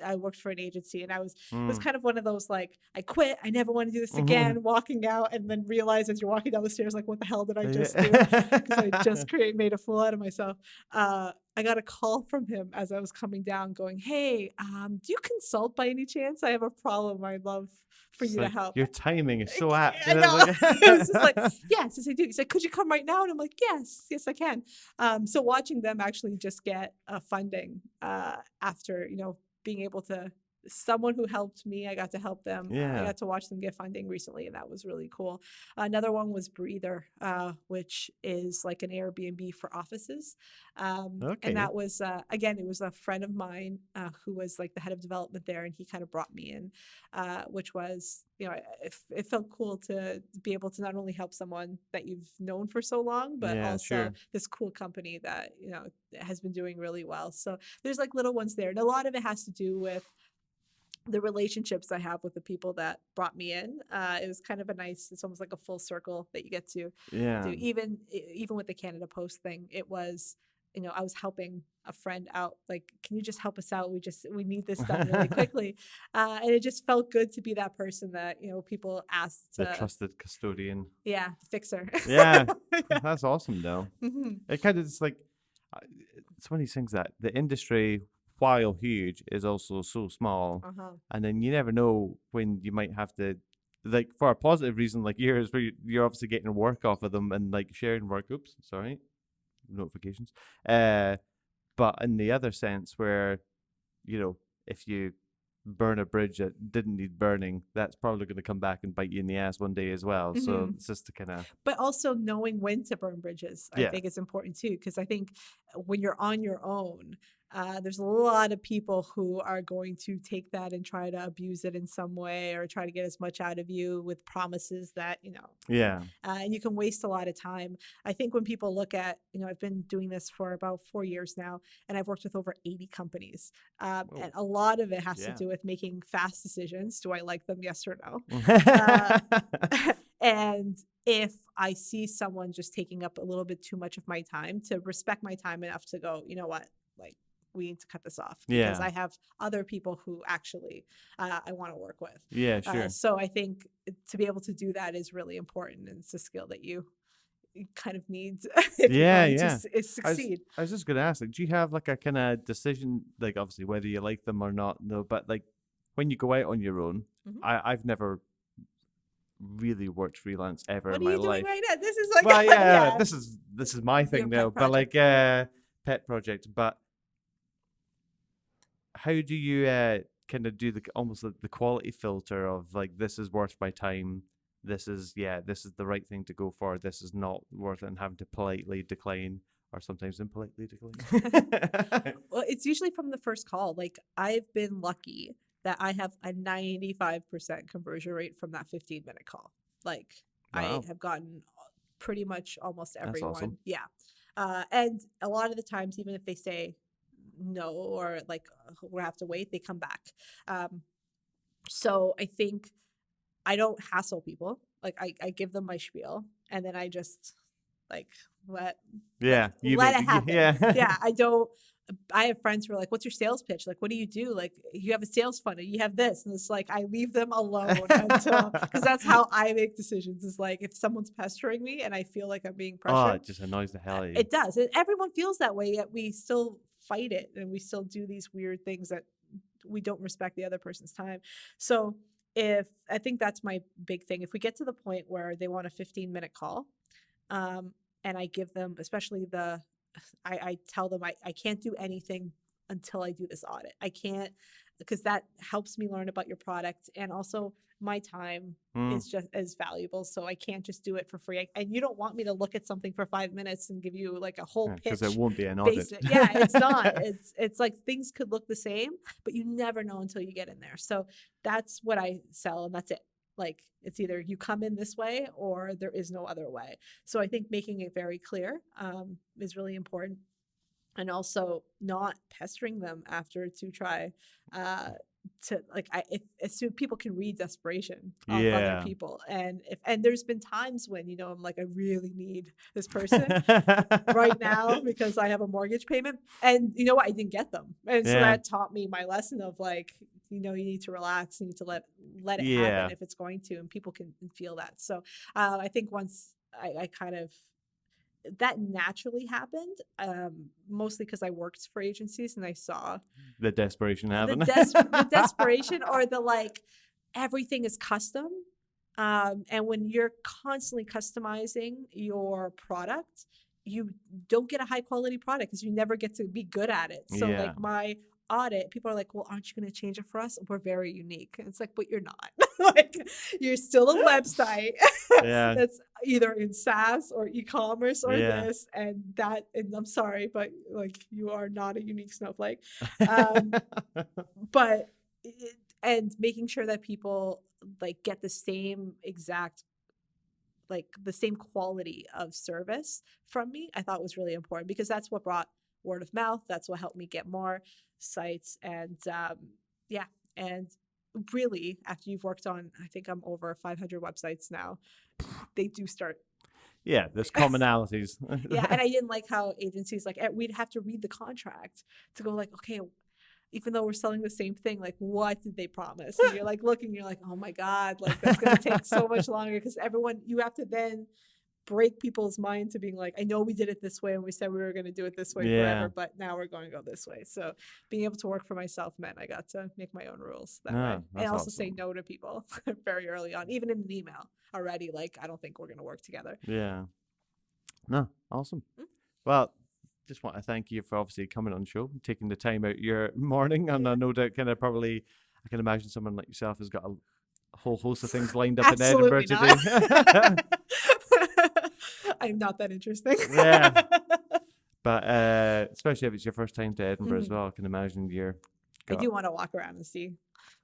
I worked for an agency and I was, it was kind of one of those, like, I quit, I never want to do this again, walking out and then realize as you're walking down the stairs, like, what the hell did I just do? Because I just made a fool out of myself. I got a call from him as I was coming down going, hey, do you consult by any chance? I have a problem I'd love for you to help. Your timing is so apt. I know. It was just like, yes, I do. He's like, could you come right now? And I'm like, yes, I can. So watching them actually just get funding after, you know, being able to, someone who helped me, I got to help them. I got to watch them get funding recently, and that was really cool. Another one was Breather, which is like an Airbnb for offices. And that was, again, it was a friend of mine who was like the head of development there, and he kind of brought me in, which was, you know, it felt cool to be able to not only help someone that you've known for so long, but also this cool company that, you know, has been doing really well. So there's like little ones there. And a lot of it has to do with the relationships I have with the people that brought me in. It was kind of a nice, it's almost like a full circle that you get to do. Even with the Canada Post thing, it was, you know, I was helping a friend out, like, can you just help us out? We need this done really quickly. And it just felt good to be that person that, you know, people asked. The trusted custodian. Yeah, fixer. Yeah, that's awesome though. It kind of, it's like, it's one of these things that the industry, while huge, is also so small, and then you never know when you might have to, like, for a positive reason like yours, where you're obviously getting work off of them and like sharing work. Oops, sorry, notifications. But in the other sense, where, you know, if you burn a bridge that didn't need burning, that's probably going to come back and bite you in the ass one day as well. So it's just to kind of, but also knowing when to burn bridges, I think is important too, because I think when you're on your own, there's a lot of people who are going to take that and try to abuse it in some way or try to get as much out of you with promises that, you know, and you can waste a lot of time. I think when people look at, you know, I've been doing this for about 4 years now, and I've worked with over 80 companies. And a lot of it has to do with making fast decisions. Do I like them? Yes or no? And if I see someone just taking up a little bit too much of my time, to respect my time enough to go, you know what, like, we need to cut this off because I have other people who actually I want to work with. Yeah, sure. So I think to be able to do that is really important, and it's a skill that you kind of needs if you're going to succeed. I was just going to ask, like, do you have like a kind of decision, like obviously whether you like them or not, no, but like when you go out on your own, I've never really worked freelance ever What in are my you doing life. right now? This is like, Well, yeah, yeah. this is my thing Your now, pet but like project. pet project. But how do you kind of do the almost the quality filter of like this is worth my time, this is the right thing to go for, this is not worth it, and having to politely decline or sometimes impolitely decline? Well, it's usually from the first call. Like I've been lucky that I have a 95% conversion rate from that 15-minute call. Like I Wow, have gotten pretty much almost that's everyone. awesome. Yeah. And a lot of the times, even if they say no or like we have to wait, they come back. So I think I don't hassle people. Like I give them my spiel and then I just like let Yeah, you let make it happen. yeah. Yeah, I don't. I have friends who are like, "What's your sales pitch? Like, what do you do? Like, you have a sales funnel, you have this," and it's like I leave them alone until because that's how I make decisions. Is like if someone's pestering me and I feel like I'm being Oh, pressured, it just annoys the hell out of you. it does. And everyone feels that way, yet we still fight it and we still do these weird things that we don't respect the other person's time. So if I think that's my big thing. If we get to the point where they want a 15-minute call, and I give them, especially I tell them I can't do anything until I do this audit. I can't, because that helps me learn about your product. And also my time is just as valuable. So I can't just do it for free. And you don't want me to look at something for 5 minutes and give you like a whole Because pitch. it won't be an audit. Yeah, it's not. It's like things could look the same, but you never know until you get in there. So that's what I sell and that's it. Like it's either you come in this way or there is no other way. So I think making it very clear is really important, and also not pestering them after to try to like as soon people can read desperation of other people, and there's been times when I'm like I really need this person right now because I have a mortgage payment, and you know what, I didn't get them, and so that taught me my lesson of like you need to relax, you need to let it happen if it's going to, and people can feel that. So I think once I kind of that naturally happened, mostly because I worked for agencies and I saw the desperation happen. The desperation or the like everything is custom. And when you're constantly customizing your product, you don't get a high quality product because you never get to be good at it. So like my audit, people are like, well, aren't you going to change it for us? We're very unique. And it's like, but you're not. Like you're still a website that's either in SaaS or e-commerce or this and that, and I'm sorry, but like you are not a unique snowflake. But and making sure that people like get the same exact, like the same quality of service from me, I thought was really important because that's what brought word of mouth. That's what helped me get more sites. And and really after you've worked on, I think I'm over 500 websites now, they do start. Yeah, there's commonalities. Yeah, and I didn't like how agencies like we'd have to read the contract to go like, okay, even though we're selling the same thing, like what did they promise? And you're like looking, you're like, oh my God, like that's gonna take so much longer because you have to then break people's mind to being like, I know we did it this way and we said we were going to do it this way forever, but now we're going to go this way. So being able to work for myself meant I got to make my own rules that way. And also say no to people very early on, even in an email already. Like, I don't think we're going to work together. Yeah. No, awesome. Well, just want to thank you for obviously coming on the show, taking the time out your morning. And I know that I can imagine someone like yourself has got a whole host of things lined up in Edinburgh to do. I'm not that interesting. Yeah. But especially if it's your first time to Edinburgh as well, I can imagine I do want to walk around and see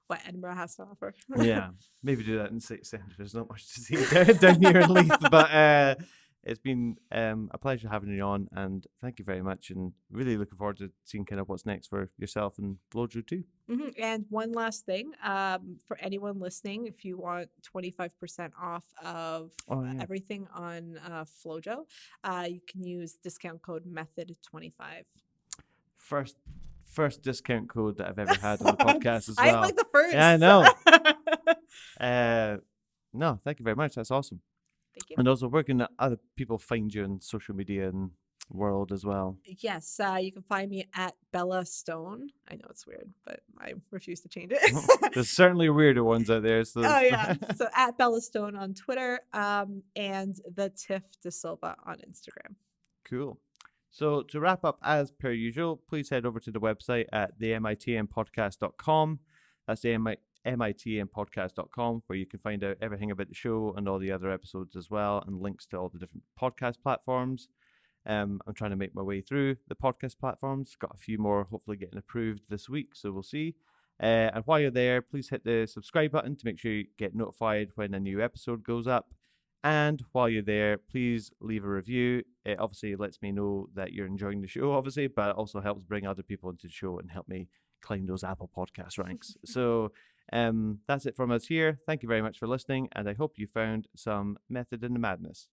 what Edinburgh has to offer. Yeah. Maybe do that in city centre. There's not much to see down here in Leith. But it's been a pleasure having you on, and thank you very much, and really looking forward to seeing kind of what's next for yourself and Flojo too. And one last thing, for anyone listening, if you want 25% off of everything on Flojo, you can use discount code METHOD25. First discount code that I've ever had on the podcast as well. I'm like the first. Yeah, I know. No, thank you very much. That's awesome. Thank you. And also, where can other people find you in social media and world as well? Yes, you can find me at Bella Stone. I know it's weird, but I refuse to change it. There's certainly weirder ones out there. So Oh yeah, so at Bella Stone on Twitter, and the Tiff DaSilva on Instagram. cool. So to wrap up, as per usual, please head over to the website at themitmpodcast.com. That's the mitmpodcast.com, where you can find out everything about the show and all the other episodes as well, and links to all the different podcast platforms. I'm trying to make my way through the podcast platforms. Got a few more hopefully getting approved this week, so we'll see. And while you're there, please hit the subscribe button to make sure you get notified when a new episode goes up. And while you're there, please leave a review. It obviously lets me know that you're enjoying the show, obviously, but it also helps bring other people into the show and help me climb those Apple Podcast ranks. So that's it from us here. Thank you very much for listening, and I hope you found some method in the madness.